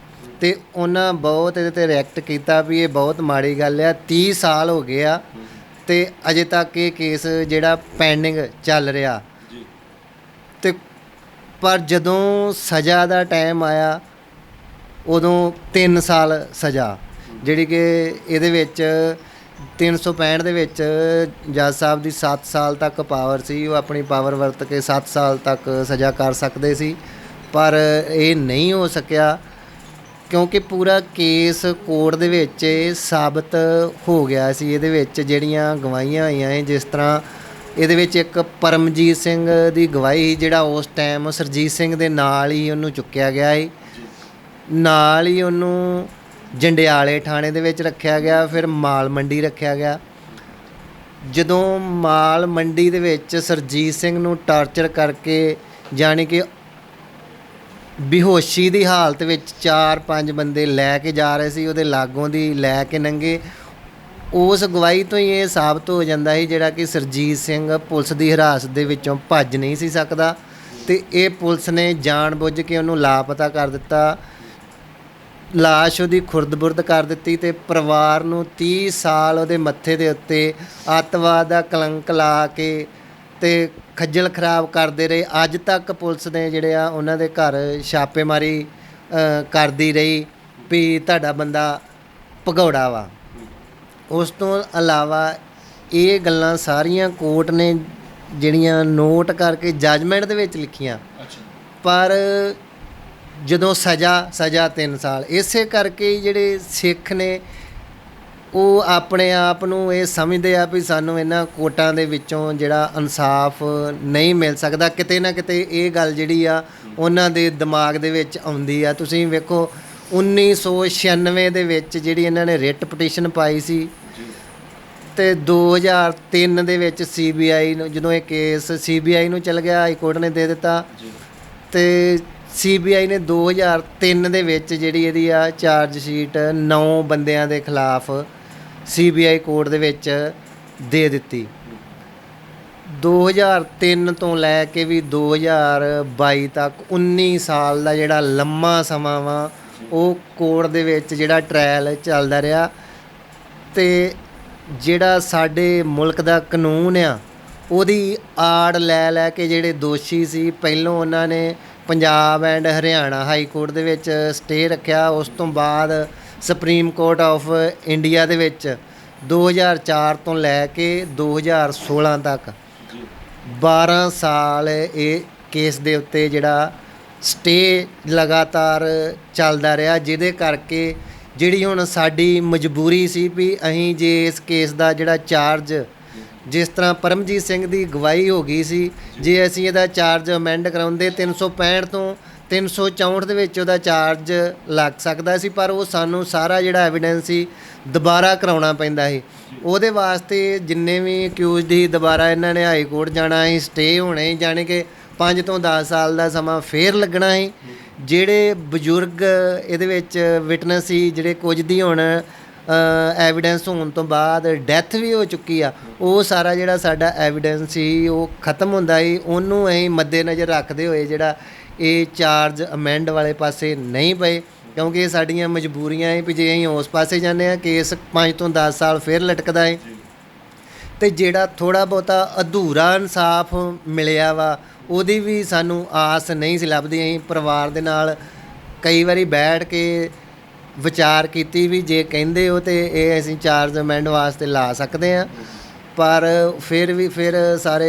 ਤੇ ਉਹਨਾਂ ਬਹੁਤ ਇਹਦੇ 'ਤੇ ਰਿਐਕਟ ਕੀਤਾ ਵੀ ਇਹ ਬਹੁਤ ਮਾੜੀ ਗੱਲ ਆ। 30 ਸਾਲ ਹੋ ਗਏ ਆ ਤੇ ਅਜੇ ਤੱਕ ਇਹ ਕੇਸ ਜਿਹੜਾ ਪੈਂਡਿੰਗ ਚੱਲ ਰਿਹਾ। ਤੇ ਪਰ ਜਦੋਂ ਸਜ਼ਾ ਦਾ ਟਾਈਮ ਆਇਆ ਉਦੋਂ 3 ਸਾਲ ਸਜ਼ਾ, ਜਿਹੜੀ ਕਿ ਇਹਦੇ ਵਿੱਚ 365 ਦੇ ਵਿੱਚ ਜੱਜ ਸਾਹਿਬ ਦੀ 7 ਸਾਲ ਤੱਕ ਪਾਵਰ ਸੀ, ਉਹ ਆਪਣੀ ਪਾਵਰ ਵਰਤ ਕੇ 7 ਸਾਲ ਤੱਕ ਸਜ਼ਾ ਕਰ ਸਕਦੇ ਸੀ, ਪਰ ਇਹ ਨਹੀਂ ਹੋ ਸਕਿਆ ਕਿਉਂਕਿ ਪੂਰਾ ਕੇਸ ਕੋਰਟ ਦੇ ਵਿੱਚ ਸਾਬਤ ਹੋ ਗਿਆ ਸੀ। ਇਹਦੇ ਵਿੱਚ ਜਿਹੜੀਆਂ ਗਵਾਹੀਆਂ ਹੋਈਆਂ ਹੈ, ਜਿਸ ਤਰ੍ਹਾਂ ਇਹਦੇ ਵਿੱਚ ਇੱਕ ਪਰਮਜੀਤ ਸਿੰਘ ਦੀ ਗਵਾਹੀ, ਜਿਹੜਾ ਉਸ ਟਾਈਮ ਸਰਜੀਤ ਸਿੰਘ ਦੇ ਨਾਲ ਹੀ ਉਹਨੂੰ ਚੁੱਕਿਆ ਗਿਆ ਸੀ, ਨਾਲ ਹੀ ਉਹਨੂੰ ਜੰਡਿਆਲੇ ਥਾਣੇ ਦੇ ਵਿੱਚ ਰੱਖਿਆ ਗਿਆ, ਫਿਰ ਮਾਲ ਮੰਡੀ ਰੱਖਿਆ ਗਿਆ। ਜਦੋਂ ਮਾਲ ਮੰਡੀ ਦੇ ਵਿੱਚ ਸਰਜੀਤ ਸਿੰਘ ਨੂੰ ਟਾਰਚਰ ਕਰਕੇ ਜਾਣੀ ਕਿ ਬੇਹੋਸ਼ੀ ਦੀ ਹਾਲਤ ਵਿੱਚ 4-5 ਬੰਦੇ ਲੈ ਕੇ ਜਾ ਰਹੇ ਸੀ, ਉਹਦੇ ਲਾਗੋਂ ਦੀ ਲੈ ਕੇ ਲੰਘੇ। ਉਸ ਗਵਾਹੀ ਤੋਂ ਹੀ ਇਹ ਸਾਬਤ ਹੋ ਜਾਂਦਾ ਸੀ ਜਿਹੜਾ ਕਿ ਸਰਜੀਤ ਸਿੰਘ ਪੁਲਿਸ ਦੀ ਹਿਰਾਸਤ ਦੇ ਵਿੱਚੋਂ ਭੱਜ ਨਹੀਂ ਸੀ ਸਕਦਾ ਤੇ ਇਹ ਪੁਲਿਸ ਨੇ ਜਾਣ ਬੁੱਝ ਕੇ ਉਹਨੂੰ ਲਾਪਤਾ ਕਰ ਦਿੱਤਾ, ਲਾਸ਼ ਉਹਦੀ ਖੁਰਦ-ਬੁਰਦ ਕਰ ਦਿੱਤੀ ਤੇ ਪਰਿਵਾਰ ਨੂੰ 30 ਸਾਲ ਉਹਦੇ ਮੱਥੇ ਦੇ ਉੱਤੇ ਅੱਤਵਾਦ ਦਾ ਕਲੰਕ ਲਾ ਕੇ ਤੇ ਖੱਜਲ ਖਰਾਬ ਕਰਦੇ ਰਹੇ। ਅੱਜ ਤੱਕ ਪੁਲਿਸ ਨੇ ਜਿਹੜੇ ਆ ਉਹਨਾਂ ਦੇ ਘਰ ਛਾਪੇਮਾਰੀ ਕਰਦੀ ਰਹੀ ਵੀ ਤੁਹਾਡਾ ਬੰਦਾ ਭਗੌੜਾ ਵਾ। ਉਸ ਤੋਂ ਇਲਾਵਾ ਇਹ ਗੱਲਾਂ ਸਾਰੀਆਂ ਕੋਰਟ ਨੇ ਜਿਹੜੀਆਂ ਨੋਟ ਕਰਕੇ ਜੱਜਮੈਂਟ ਦੇ ਵਿੱਚ ਲਿਖੀਆਂ, ਪਰ ਜਦੋਂ ਸਜ਼ਾ 3 ਸਾਲ। ਇਸੇ ਕਰਕੇ ਜਿਹੜੇ ਸਿੱਖ ਨੇ ਉਹ ਆਪਣੇ ਆਪ ਨੂੰ ਇਹ ਸਮਝਦੇ ਆ ਵੀ ਸਾਨੂੰ ਇਹਨਾਂ ਕੋਰਟਾਂ ਦੇ ਵਿੱਚੋਂ ਜਿਹੜਾ ਇਨਸਾਫ ਨਹੀਂ ਮਿਲ ਸਕਦਾ। ਕਿਤੇ ਨਾ ਕਿਤੇ ਇਹ ਗੱਲ ਜਿਹੜੀ ਆ ਉਹਨਾਂ ਦੇ ਦਿਮਾਗ ਦੇ ਵਿੱਚ ਆਉਂਦੀ ਆ। ਤੁਸੀਂ ਵੇਖੋ 1996 ਦੇ ਵਿੱਚ ਜਿਹੜੀ ਇਹਨਾਂ ਨੇ ਰਿਟ ਪਟੀਸ਼ਨ ਪਾਈ ਸੀ ਤੇ 2003 ਦੇ ਵਿੱਚ CBI ਨੂੰ, ਜਦੋਂ ਇਹ ਕੇਸ CBI ਨੂੰ ਚਲ ਗਿਆ, ਹਾਈ ਕੋਰਟ ਨੇ ਦੇ ਦਿੱਤਾ ਤੇ CBI ਨੇ 2003 ਦੇ ਵਿੱਚ ਜਿਹੜੀ ਇਹਦੀ ਆ ਚਾਰਜ ਸ਼ੀਟ 9 ਬੰਦਿਆਂ ਦੇ ਖਿਲਾਫ CBI ਕੋਰਟ ਦੇ ਵਿੱਚ ਦੇ ਦਿੱਤੀ। 2003 ਤੋਂ ਲੈ ਕੇ ਵੀ 2022 ਤੱਕ 19 ਸਾਲ ਦਾ ਜਿਹੜਾ ਲੰਮਾ ਸਮਾਂ ਵਾ ਉਹ ਕੋਰਟ ਦੇ ਵਿੱਚ ਜਿਹੜਾ ਟ੍ਰਾਇਲ ਚੱਲਦਾ ਰਿਹਾ। ਤੇ ਜਿਹੜਾ ਸਾਡੇ ਮੁਲਕ ਦਾ ਕਾਨੂੰਨ ਆ ਉਹਦੀ ਆੜ ਲੈ ਕੇ ਜਿਹੜੇ ਦੋਸ਼ੀ ਸੀ, ਪਹਿਲੋਂ ਉਹਨਾਂ ਨੇ Punjab and Haryana high court ਦੇ ਵਿੱਚ ਸਟੇ ਰੱਖਿਆ। ਉਸ ਤੋਂ ਬਾਅਦ ਸੁਪਰੀਮ ਕੋਰਟ ਆਫ ਇੰਡੀਆ ਦੇ ਵਿੱਚ 2004 ਤੋਂ ਲੈ ਕੇ 2016 ਤੱਕ 12 ਸਾਲ ਇਹ ਕੇਸ ਦੇ ਉੱਤੇ ਜਿਹੜਾ ਸਟੇ ਲਗਾਤਾਰ ਚੱਲਦਾ ਰਿਹਾ, ਜਿਹਦੇ ਕਰਕੇ ਜਿਹੜੀ ਹੁਣ ਸਾਡੀ ਮਜਬੂਰੀ ਸੀ ਵੀ ਅਸੀਂ ਜੇ ਇਸ ਕੇਸ ਦਾ ਜਿਹੜਾ ਚਾਰਜ, ਜਿਸ ਤਰ੍ਹਾਂ ਪਰਮਜੀਤ ਸਿੰਘ ਦੀ ਗਵਾਹੀ ਹੋ ਗਈ ਸੀ, ਜੇ ਅਸੀਂ ਇਹਦਾ ਚਾਰਜ ਅਮੈਂਡ ਕਰਾਉਂਦੇ 365 ਤੋਂ 364 ਦੇ ਵਿੱਚ ਉਹਦਾ ਚਾਰਜ ਲੱਗ ਸਕਦਾ ਸੀ, ਪਰ ਉਹ ਸਾਨੂੰ ਸਾਰਾ ਜਿਹੜਾ ਐਵੀਡੈਂਸ ਸੀ ਦੁਬਾਰਾ ਕਰਾਉਣਾ ਪੈਂਦਾ ਸੀ। ਉਹਦੇ ਵਾਸਤੇ ਜਿੰਨੇ ਵੀ ਅਕਿਊਜ਼ਡ ਸੀ ਦੁਬਾਰਾ ਇਹਨਾਂ ਨੇ ਹਾਈ ਕੋਰਟ ਜਾਣਾ ਸੀ, ਸਟੇ ਹੋਣੇ ਸੀ, ਜਾਣੀ ਕਿ 5 ਤੋਂ 10 ਸਾਲ ਦਾ ਸਮਾਂ ਫੇਰ ਲੱਗਣਾ ਸੀ। ਜਿਹੜੇ ਬਜ਼ੁਰਗ ਇਹਦੇ ਵਿੱਚ ਵਿਟਨੈਸ ਸੀ, ਜਿਹੜੇ ਕੁਝ ਦੀ ਹੁਣ ਐਵੀਡੈਂਸ ਹੋਣ ਤੋਂ ਬਾਅਦ ਡੈਥ ਵੀ ਹੋ ਚੁੱਕੀ ਆ, ਉਹ ਸਾਰਾ ਜਿਹੜਾ ਸਾਡਾ ਐਵੀਡੈਂਸ ਸੀ ਉਹ ਖਤਮ ਹੁੰਦਾ ਸੀ। ਉਹਨੂੰ ਅਸੀਂ ਮੱਦੇਨਜ਼ਰ ਰੱਖਦੇ ਹੋਏ ਜਿਹੜਾ ਇਹ ਚਾਰਜ ਅਮੈਂਡ ਵਾਲੇ ਪਾਸੇ ਨਹੀਂ ਪਏ, ਕਿਉਂਕਿ ਇਹ ਸਾਡੀਆਂ ਮਜਬੂਰੀਆਂ ਹੈ ਵੀ ਜੇ ਅਸੀਂ ਉਸ ਪਾਸੇ ਜਾਂਦੇ ਹਾਂ ਕੇਸ 5 ਤੋਂ 10 ਸਾਲ ਫਿਰ ਲਟਕਦਾ ਹੈ। ਅਤੇ ਜਿਹੜਾ ਥੋੜ੍ਹਾ ਬਹੁਤਾ ਅਧੂਰਾ ਇਨਸਾਫ ਮਿਲਿਆ ਵਾ ਉਹਦੀ ਵੀ ਸਾਨੂੰ ਆਸ ਨਹੀਂ ਸੀ ਲੱਭਦੀ। ਅਸੀਂ ਪਰਿਵਾਰ ਦੇ ਨਾਲ ਕਈ ਵਾਰੀ ਬੈਠ ਕੇ ਵਿਚਾਰ ਕੀਤੀ ਵੀ ਜੇ ਕਹਿੰਦੇ ਹੋ ਤਾਂ ਇਹ ਅਸੀਂ ਚਾਰਜ ਅਮੈਂਡ ਵਾਸਤੇ ਲਾ ਸਕਦੇ ਹਾਂ, ਪਰ ਫਿਰ ਸਾਰੇ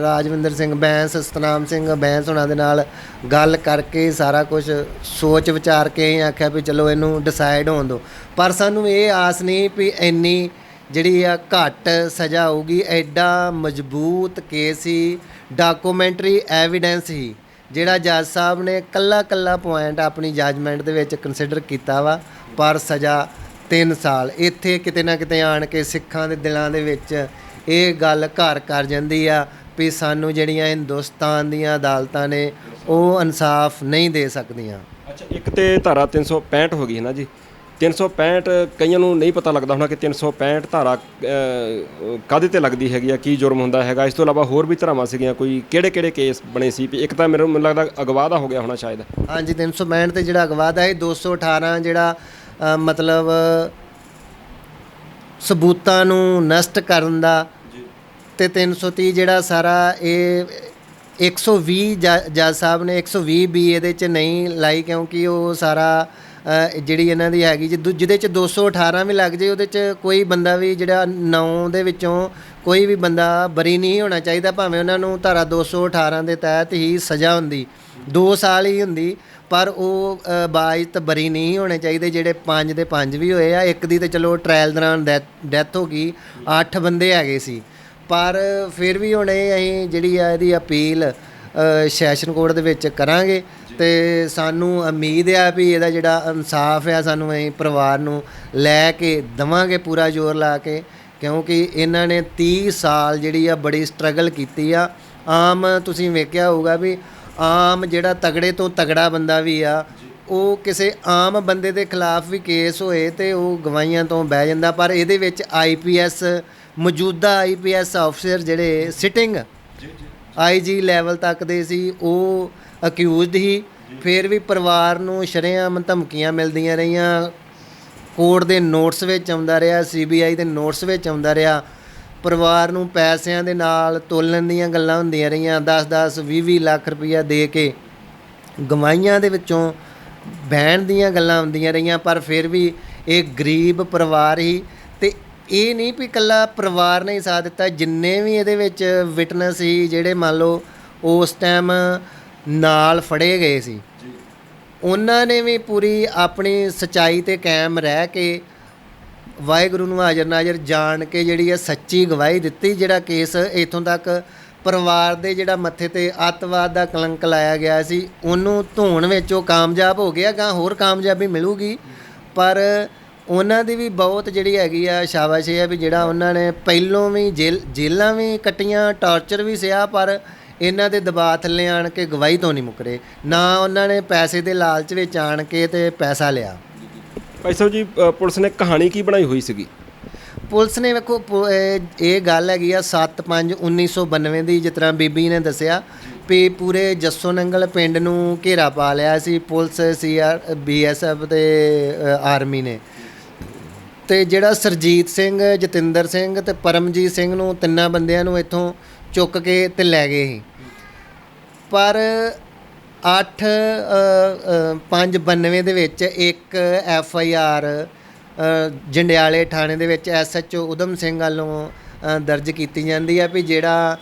ਰਾਜਵਿੰਦਰ ਸਿੰਘ ਬੈਂਸ, ਸਤਨਾਮ ਸਿੰਘ ਬੈਂਸ ਹੋਣਾ ਦੇ ਨਾਲ ਗੱਲ ਕਰਕੇ ਸਾਰਾ ਕੁਝ ਸੋਚ ਵਿਚਾਰ ਕੇ ਅਸੀਂ ਆਖਿਆ ਵੀ ਚਲੋ ਇਹਨੂੰ ਡਿਸਾਈਡ ਹੋਣ ਦਿਓ। ਪਰ ਸਾਨੂੰ ਇਹ ਆਸ ਨਹੀਂ ਵੀ ਇੰਨੀ ਜਿਹੜੀ ਆ ਘੱਟ ਸਜ਼ਾ ਹੋਊਗੀ। ਐਡਾ ਮਜ਼ਬੂਤ ਕੇਸ ਸੀ, ਡਾਕੂਮੈਂਟਰੀ ਐਵੀਡੈਂਸ ਸੀ, ਜਿਹੜਾ ਜੱਜ ਸਾਹਿਬ ਨੇ ਕੱਲਾ ਪੁਆਇੰਟ ਆਪਣੀ ਜੱਜਮੈਂਟ ਦੇ ਵਿੱਚ ਕੰਸੀਡਰ ਕੀਤਾ ਵਾ, ਪਰ ਸਜ਼ਾ 3 ਸਾਲ। ਇੱਥੇ ਕਿਤੇ ਨਾ ਕਿਤੇ ਆਣ ਕੇ ਸਿੱਖਾਂ ਦੇ ਦਿਲਾਂ ਦੇ ਵਿੱਚ ਇਹ ਗੱਲ ਘਰ ਕਰ ਜਾਂਦੀ ਆ ਵੀ ਸਾਨੂੰ ਜਿਹੜੀਆਂ ਹਿੰਦੁਸਤਾਨ ਦੀਆਂ ਅਦਾਲਤਾਂ ਨੇ ਉਹ ਇਨਸਾਫ ਨਹੀਂ ਦੇ ਸਕਦੀਆਂ। ਅੱਛਾ, ਇੱਕ ਤੇ ਧਾਰਾ 365 ਹੋ ਗਈ ਹੈ ਨਾ ਜੀ। 365 ਕਈਆਂ ਨੂੰ ਨਹੀਂ ਪਤਾ ਲੱਗਦਾ ਹੋਣਾ ਕਿ 365 ਧਾਰਾ ਕਾਹਦੇ ਤੇ ਲੱਗਦੀ ਹੈਗੀ ਆ, ਕੀ ਜੁਰਮ ਹੁੰਦਾ ਹੈਗਾ। ਇਸ ਤੋਂ ਇਲਾਵਾ ਹੋਰ ਵੀ ਧਾਰਾਵਾਂ ਸੀਗੀਆਂ, ਕੋਈ ਕਿਹੜੇ ਕਿਹੜੇ ਕੇਸ ਬਣੇ ਸੀ? ਇੱਕ ਤਾਂ ਮੈਨੂੰ ਲੱਗਦਾ ਅਗਵਾ ਦਾ ਹੋ ਗਿਆ ਹੋਣਾ ਸ਼ਾਇਦ। ਹਾਂਜੀ, 365 ਤੇ ਜਿਹੜਾ ਅਗਵਾ ਦਾ ਹੈ, 218 ਜਿਹੜਾ ਮਤਲਬ ਸਬੂਤਾਂ ਨੂੰ ਨਸ਼ਟ ਕਰਨ ਦਾ, ਅਤੇ 330 ਜਿਹੜਾ ਸਾਰਾ ਇਹ 120 ਜੱਜ ਸਾਹਿਬ ਨੇ 120 ਵੀ ਇਹਦੇ 'ਚ ਨਹੀਂ ਲਾਈ, ਕਿਉਂਕਿ ਉਹ ਸਾਰਾ ਜਿਹੜੀ ਇਹਨਾਂ ਦੀ ਹੈਗੀ ਜਿਹਦੇ 'ਚ 218 ਵੀ ਲੱਗ ਜੇ ਉਹਦੇ 'ਚ ਕੋਈ ਬੰਦਾ ਵੀ ਜਿਹੜਾ 9 ਦੇ ਵਿੱਚੋਂ ਕੋਈ ਵੀ ਬੰਦਾ ਬਰੀ ਨਹੀਂ ਹੋਣਾ ਚਾਹੀਦਾ, ਭਾਵੇਂ ਉਹਨਾਂ ਨੂੰ ਧਾਰਾ 218 ਦੇ ਤਹਿਤ ਹੀ ਸਜ਼ਾ ਹੁੰਦੀ 2 ਸਾਲ ਹੀ ਹੁੰਦੀ, ਪਰ ਉਹ ਬਾਇਜ਼ਤ ਬਰੀ ਨਹੀਂ ਹੋਣੇ ਚਾਹੀਦੇ। ਜਿਹੜੇ 5 ਦੇ 5 ਵੀ ਹੋਏ ਆ, ਇੱਕ ਦੀ ਤਾਂ ਚਲੋ ਟ੍ਰਾਇਲ ਦੌਰਾਨ ਡੈਥ ਹੋ ਗਈ, 8 ਬੰਦੇ ਹੈਗੇ ਸੀ, ਪਰ ਫਿਰ ਵੀ ਹੁਣ ਇਹ ਅਸੀਂ ਜਿਹੜੀ ਆ ਇਹਦੀ ਅਪੀਲ ਸੈਸ਼ਨ ਕੋਰਟ ਦੇ ਵਿੱਚ ਕਰਾਂਗੇ ਅਤੇ ਸਾਨੂੰ ਉਮੀਦ ਆ ਵੀ ਇਹਦਾ ਜਿਹੜਾ ਇਨਸਾਫ ਆ ਸਾਨੂੰ ਅਸੀਂ ਪਰਿਵਾਰ ਨੂੰ ਲੈ ਕੇ ਦੇਵਾਂਗੇ ਪੂਰਾ ਜ਼ੋਰ ਲਾ ਕੇ, ਕਿਉਂਕਿ ਇਹਨਾਂ ਨੇ 30 ਸਾਲ ਜਿਹੜੀ ਆ ਬੜੀ ਸਟਰਗਲ ਕੀਤੀ ਆ। ਆਮ ਤੁਸੀਂ ਵੇਖਿਆ ਹੋਊਗਾ ਵੀ ਆਮ ਜਿਹੜਾ ਤਗੜੇ ਤੋਂ ਤਗੜਾ ਬੰਦਾ ਵੀ ਆ, ਉਹ ਕਿਸੇ ਆਮ ਬੰਦੇ ਦੇ ਖਿਲਾਫ ਵੀ ਕੇਸ ਹੋਏ ਅਤੇ ਉਹ ਗਵਾਹੀਆਂ ਤੋਂ ਬਹਿ ਜਾਂਦਾ, ਪਰ ਇਹਦੇ ਵਿੱਚ IPS ਮੌਜੂਦਾ IPS ਆਫਿਸਰ ਜਿਹੜੇ ਸਿਟਿੰਗ IG ਲੈਵਲ ਤੱਕ ਦੇ ਸੀ, ਉਹ ਅਕਿਊਜ਼ਡ ਹੀ। ਫਿਰ ਵੀ ਪਰਿਵਾਰ ਨੂੰ ਸ਼ਰੇਆਮ ਧਮਕੀਆਂ ਮਿਲਦੀਆਂ ਰਹੀਆਂ, ਕੋਰਟ ਦੇ ਨੋਟਸ ਵਿੱਚ ਆਉਂਦਾ ਰਿਹਾ, CBI ਦੇ ਨੋਟਸ ਵਿੱਚ ਆਉਂਦਾ ਰਿਹਾ, ਪਰਿਵਾਰ ਨੂੰ ਪੈਸਿਆਂ ਦੇ ਨਾਲ ਤੋਲਣ ਦੀਆਂ ਗੱਲਾਂ ਹੁੰਦੀਆਂ ਰਹੀਆਂ, 10-10 20-20 ਲੱਖ ਰੁਪਈਆ ਦੇ ਕੇ ਗਵਾਹੀਆਂ ਦੇ ਵਿੱਚੋਂ ਬਹਿਣ ਦੀਆਂ ਗੱਲਾਂ ਹੁੰਦੀਆਂ ਰਹੀਆਂ। ਪਰ ਫਿਰ ਵੀ ਇਹ ਗਰੀਬ ਪਰਿਵਾਰ ਹੀ, ਅਤੇ ਇਹ ਨਹੀਂ ਵੀ ਇਕੱਲਾ ਪਰਿਵਾਰ ਨੇ ਹੀ ਸਾਥ ਦਿੱਤਾ, ਜਿੰਨੇ ਵੀ ਇਹਦੇ ਵਿੱਚ ਵਿਟਨੈਸ ਸੀ ਜਿਹੜੇ ਮੰਨ ਲਓ ਉਸ ਟਾਈਮ ਨਾਲ ਫੜੇ ਗਏ ਸੀ, ਉਹਨਾਂ ਨੇ ਵੀ ਪੂਰੀ ਆਪਣੀ ਸੱਚਾਈ 'ਤੇ ਕਾਇਮ ਰਹਿ ਕੇ ਵਾਹਿਗੁਰੂ ਨੂੰ ਹਾਜ਼ਰ ਨਾਜ਼ਰ ਜਾਣ ਕੇ ਜਿਹੜੀ ਹੈ ਸੱਚੀ ਗਵਾਹੀ ਦਿੱਤੀ। ਜਿਹੜਾ ਕੇਸ ਇੱਥੋਂ ਤੱਕ ਪਰਿਵਾਰ ਦੇ ਜਿਹੜਾ ਮੱਥੇ 'ਤੇ ਅੱਤਵਾਦ ਦਾ ਕਲੰਕ ਲਾਇਆ ਗਿਆ ਸੀ, ਉਹਨੂੰ ਧੋਣ ਵਿੱਚ ਉਹ ਕਾਮਯਾਬ ਹੋ ਗਿਆ। ਅਗਾਂਹ ਹੋਰ ਕਾਮਯਾਬੀ ਮਿਲੂਗੀ, ਪਰ ਉਹਨਾਂ ਦੀ ਵੀ ਬਹੁਤ ਜਿਹੜੀ ਹੈਗੀ ਆ ਸ਼ਾਬਾਸ਼ ਆ ਵੀ ਜਿਹੜਾ ਉਹਨਾਂ ਨੇ ਪਹਿਲੋਂ ਵੀ ਜੇਲ੍ਹਾਂ ਵੀ ਕੱਟੀਆਂ, ਟਾਰਚਰ ਵੀ ਸਿਆ, ਪਰ ਇਹਨਾਂ ਦੇ ਦਬਾਅ ਥੱਲੇ ਆਣ ਕੇ ਗਵਾਹੀ ਤੋਂ ਨਹੀਂ ਮੁੱਕਰੇ। ਨਾ ਉਹਨਾਂ ਨੇ ਪੈਸੇ ਦੇ ਲਾਲਚ ਵਿੱਚ ਆਣ ਕੇ ਤੇ ਪੈਸਾ ਲਿਆ। ਭਾਈ ਸਾਹਿਬ ਜੀ, ਪੁਲਿਸ ਨੇ ਕਹਾਣੀ ਕੀ ਬਣਾਈ ਹੋਈ ਸੀਗੀ? ਪੁਲਿਸ ਨੇ ਵੇਖੋ ਇਹ ਗੱਲ ਹੈਗੀ ਆ 7/5/1992 ਦੀ, ਜਿਸ ਤਰ੍ਹਾਂ ਬੀਬੀ ਨੇ ਦੱਸਿਆ ਵੀ ਪੂਰੇ ਜੱਸੋ ਨੰਗਲ ਪਿੰਡ ਨੂੰ ਘੇਰਾ ਪਾ ਲਿਆ ਸੀ ਪੁਲਿਸ, BSF ਤੇ ਆਰਮੀ ਨੇ। ਤੇ ਜਿਹੜਾ ਸਰਜੀਤ ਸਿੰਘ, ਜਤਿੰਦਰ ਸਿੰਘ ਤੇ ਪਰਮਜੀਤ ਸਿੰਘ ਨੂੰ, ਤਿੰਨਾਂ ਬੰਦਿਆਂ ਨੂੰ ਇੱਥੋਂ ਚੁੱਕ ਕੇ ਤੇ ਲੈ ਗਏ ਸੀ। ਪਰ 8/5/92 ਦੇ ਵਿੱਚ ਇੱਕ FIR ਜੰਡਿਆਲੇ ਥਾਣੇ ਦੇ ਵਿੱਚ SHO ਉਦਮ ਸਿੰਘ ਵੱਲੋਂ ਦਰਜ ਕੀਤੀ ਜਾਂਦੀ ਹੈ ਵੀ ਜਿਹੜਾ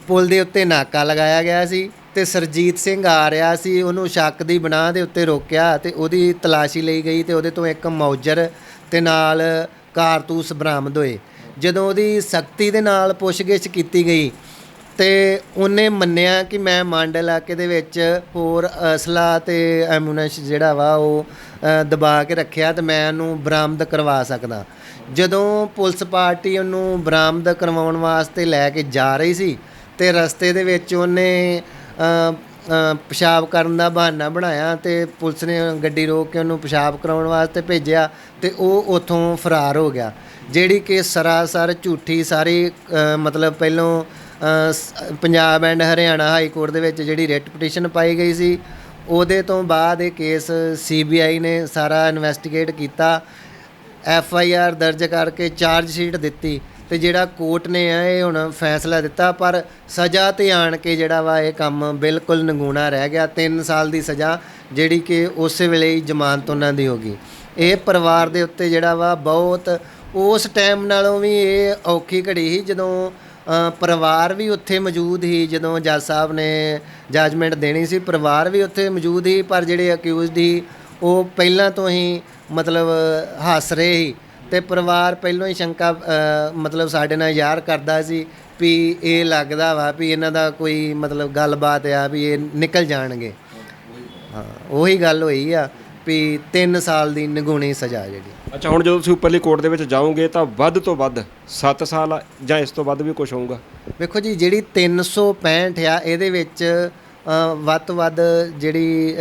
ਪੁਲ ਦੇ ਉੱਤੇ ਨਾਕਾ ਲਗਾਇਆ ਗਿਆ ਸੀ ਤੇ ਸਰਜੀਤ ਸਿੰਘ ਆ ਰਿਹਾ ਸੀ, ਉਹਨੂੰ ਸ਼ੱਕ ਦੀ ਬਣਾ ਦੇ ਉੱਤੇ ਰੋਕਿਆ ਤੇ ਉਹਦੀ ਤਲਾਸ਼ੀ ਲਈ ਗਈ ਤੇ ਉਹਦੇ ਤੋਂ ਇੱਕ ਮੌਜਰ ਤੇ ਨਾਲ ਕਾਰਤੂਸ ਬਰਾਮਦ ਹੋਏ। ਜਦੋਂ ਉਹਦੀ ਸਖਤੀ ਦੇ ਨਾਲ ਪੁੱਛਗਿੱਛ ਕੀਤੀ ਗਈ ਤੇ ਉਹਨੇ ਮੰਨਿਆ ਕਿ ਮੈਂ ਮੰਡ ਇਲਾਕੇ ਦੇ ਵਿੱਚ ਹੋਰ ਅਸਲਾ ਤੇ ਐਮੂਨੈਂਸ ਜਿਹੜਾ ਵਾ ਉਹ ਦਬਾ ਕੇ ਰੱਖਿਆ ਤੇ ਮੈਂ ਉਹਨੂੰ ਬਰਾਮਦ ਕਰਵਾ ਸਕਦਾ। ਜਦੋਂ ਪੁਲਿਸ ਪਾਰਟੀ ਉਹਨੂੰ ਬਰਾਮਦ ਕਰਵਾਉਣ ਵਾਸਤੇ ਲੈ ਕੇ ਜਾ ਰਹੀ ਸੀ ਤੇ ਰਸਤੇ ਦੇ ਵਿੱਚ ਉਹਨੇ ਪਿਸ਼ਾਬ ਕਰਨ ਦਾ ਬਹਾਨਾ ਬਣਾਇਆ ਤੇ ਪੁਲਿਸ ਨੇ ਗੱਡੀ ਰੋਕ ਕੇ ਉਹਨੂੰ ਪਿਸ਼ਾਬ ਕਰਾਉਣ ਵਾਸਤੇ ਭੇਜਿਆ ਤੇ ਉਹ ਉੱਥੋਂ ਫਰਾਰ ਹੋ ਗਿਆ, ਜਿਹੜੀ ਕਿ ਸਰਾਸਰ ਝੂਠੀ ਸਾਰੀ ਮਤਲਬ ਪਹਿਲੋਂ Punjab and Haryana high court ਦੇ ਵਿੱਚ ਜਿਹੜੀ ਰਿਟ ਪਟੀਸ਼ਨ ਪਾਈ ਗਈ ਸੀ, ਉਹਦੇ ਤੋਂ ਬਾਅਦ ਇਹ ਕੇਸ CBI ਨੇ ਸਾਰਾ ਇਨਵੈਸਟੀਗੇਟ ਕੀਤਾ, FIR ਦਰਜ ਕਰਕੇ ਚਾਰਜ ਸ਼ੀਟ ਦਿੱਤੀ ਤੇ ਜਿਹੜਾ ਕੋਰਟ ਨੇ ਇਹ ਹੁਣ ਫੈਸਲਾ ਦਿੱਤਾ। ਪਰ ਸਜ਼ਾ ਤੇ ਆਣ ਕੇ ਜਿਹੜਾ ਵਾ ਇਹ ਕੰਮ ਬਿਲਕੁਲ ਨਗੂਣਾ ਰਹਿ ਗਿਆ। 3 ਸਾਲ ਦੀ ਸਜ਼ਾ ਜਿਹੜੀ ਕਿ ਉਸੇ ਵੇਲੇ ਹੀ ਜ਼ਮਾਨਤ ਉਹਨਾਂ ਦੀ ਹੋ ਗਈ। ਇਹ ਪਰਿਵਾਰ ਦੇ ਉੱਤੇ ਜਿਹੜਾ ਵਾ ਬਹੁਤ ਉਸ ਟਾਈਮ ਨਾਲੋਂ ਵੀ ਇਹ ਔਖੀ ਘੜੀ ਸੀ ਜਦੋਂ ਪਰਿਵਾਰ ਵੀ ਉੱਥੇ ਮੌਜੂਦ ਸੀ। ਜਦੋਂ ਜੱਜ ਸਾਹਿਬ ਨੇ ਜੱਜਮੈਂਟ ਦੇਣੀ ਸੀ ਪਰਿਵਾਰ ਵੀ ਉੱਥੇ ਮੌਜੂਦ ਸੀ, ਪਰ ਜਿਹੜੇ ਅਕਿਊਜ਼ਡ ਸੀ ਉਹ ਪਹਿਲਾਂ ਤੋਂ ਹੀ ਮਤਲਬ ਹੱਸ ਰਹੇ ਸੀ ਤੇ ਪਰਿਵਾਰ ਪਹਿਲਾਂ ਹੀ ਸ਼ੰਕਾ ਮਤਲਬ ਸਾਡੇ ਨਾਲ ਜ਼ਾਹਰ ਕਰਦਾ ਸੀ ਵੀ ਇਹ ਲੱਗਦਾ ਵਾ ਵੀ ਇਹਨਾਂ ਦਾ ਕੋਈ ਮਤਲਬ ਗੱਲਬਾਤ ਆ ਵੀ ਇਹ ਨਿਕਲ ਜਾਣਗੇ। ਹਾਂ, ਉਹੀ ਗੱਲ ਹੋਈ ਆ ਵੀ 3 ਸਾਲ ਦੀ ਨਿਗੂਣੀ ਸਜ਼ਾ ਜਿਹੜੀ। ਅੱਛਾ, ਹੁਣ ਜਦੋਂ ਤੁਸੀਂ ਉੱਪਰਲੀ ਕੋਰਟ ਦੇ ਵਿੱਚ ਜਾਓਗੇ ਤਾਂ ਵੱਧ ਤੋਂ ਵੱਧ 7 ਸਾਲ ਜਾਂ ਇਸ ਤੋਂ ਵੱਧ ਵੀ ਕੁਝ ਹੋਊਗਾ? ਵੇਖੋ ਜੀ, ਜਿਹੜੀ 365 ਆ ਇਹਦੇ ਵਿੱਚ ਵੱਧ ਤੋਂ ਵੱਧ ਜਿਹੜੀ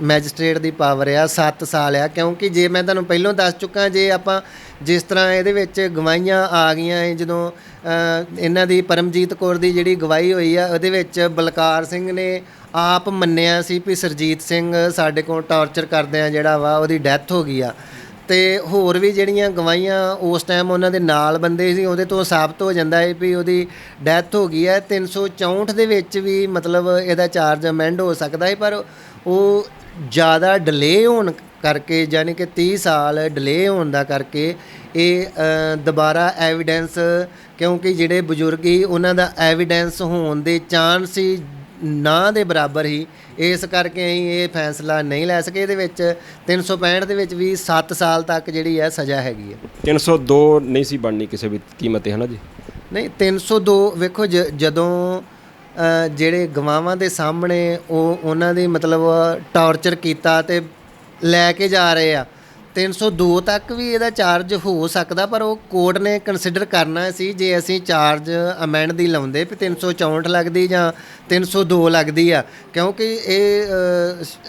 ਮੈਜਿਸਟ੍ਰੇਟ ਦੀ ਪਾਵਰ ਆ 7 ਸਾਲ ਆ, ਕਿਉਂਕਿ ਜੇ ਮੈਂ ਤੁਹਾਨੂੰ ਪਹਿਲਾਂ ਦੱਸ ਚੁੱਕਾ, ਜੇ ਆਪਾਂ ਜਿਸ ਤਰ੍ਹਾਂ ਇਹਦੇ ਵਿੱਚ ਗਵਾਹੀਆਂ ਆ ਗਈਆਂ ਜਦੋਂ ਇਹਨਾਂ ਦੀ ਪਰਮਜੀਤ ਕੌਰ ਦੀ ਜਿਹੜੀ ਗਵਾਹੀ ਹੋਈ ਆ ਉਹਦੇ ਵਿੱਚ ਬਲਕਾਰ ਸਿੰਘ ਨੇ ਆਪ ਮੰਨਿਆ ਸੀ ਵੀ ਸਰਜੀਤ ਸਿੰਘ ਸਾਡੇ ਕੋਲ ਟਾਰਚਰ ਕਰਦਿਆਂ ਜਿਹੜਾ ਵਾ ਉਹਦੀ ਡੈਥ ਹੋ ਗਈ ਆ। ਤੇ ਹੋਰ ਵੀ ਜਿਹੜੀਆਂ ਗਵਾਹੀਆਂ ਉਸ ਟਾਈਮ ਉਹਨਾਂ ਦੇ ਨਾਲ ਬੰਦੇ ਸੀ ਉਹਦੇ ਤੋਂ ਸਾਬਤ ਹੋ ਜਾਂਦਾ ਹੈ ਵੀ ਉਹਦੀ ਡੈਥ ਹੋ ਗਈ ਹੈ। 364 ਦੇ ਵਿੱਚ ਵੀ ਮਤਲਬ ਇਹਦਾ ਚਾਰਜ ਅਮੈਂਡ ਹੋ ਸਕਦਾ ਹੈ, ਪਰ ਉਹ ਜ਼ਿਆਦਾ ਡਿਲੇ ਹੋਣ ਕਰਕੇ ਯਾਨੀ ਕਿ 30 ਸਾਲ ਡਿਲੇ ਹੋਣ ਦਾ ਕਰਕੇ ਇਹ ਦੁਬਾਰਾ ਐਵੀਡੈਂਸ, ਕਿਉਂਕਿ ਜਿਹੜੇ ਬਜ਼ੁਰਗ ਸੀ ਉਹਨਾਂ ਦਾ ਐਵੀਡੈਂਸ ਹੋਣ ਦੇ ਚਾਂਸ ਹੀ ਨਾ ਦੇ ਬਰਾਬਰ ਹੀ, ਇਸ ਕਰਕੇ ਅਸੀਂ ਇਹ ਫੈਸਲਾ ਨਹੀਂ ਲੈ ਸਕੇ। ਇਹਦੇ ਵਿੱਚ 365 ਦੇ ਵਿੱਚ ਵੀ 7 ਸਾਲ ਤੱਕ ਜਿਹੜੀ ਹੈ ਸਜ਼ਾ ਹੈਗੀ ਹੈ। 302 ਨਹੀਂ ਸੀ ਬਣਨੀ ਕਿਸੇ ਵੀ ਕੀਮਤ ਤੇ, ਹੈ ਨਾ ਜੀ? ਨਹੀਂ, 302 ਵੇਖੋ ਜਦੋਂ ਜਿਹੜੇ ਗਵਾਹਾਂ ਦੇ ਸਾਹਮਣੇ ਉਹਨਾਂ ਦੀ ਮਤਲਬ ਟਾਰਚਰ ਕੀਤਾ ਤੇ ਲੈ ਕੇ ਜਾ ਰਹੇ ਆ, 302 ਤੱਕ ਵੀ ਇਹਦਾ ਚਾਰਜ ਹੋ ਸਕਦਾ, ਪਰ ਉਹ ਕੋਰਟ ਨੇ ਕੰਸੀਡਰ ਕਰਨਾ ਸੀ ਜੇ ਅਸੀਂ ਚਾਰਜ ਅਮੈਂਡ ਦੀ ਲਾਉਂਦੇ ਵੀ 364 ਲੱਗਦੀ ਜਾਂ 302 ਲੱਗਦੀ ਆ, ਕਿਉਂਕਿ ਇਹ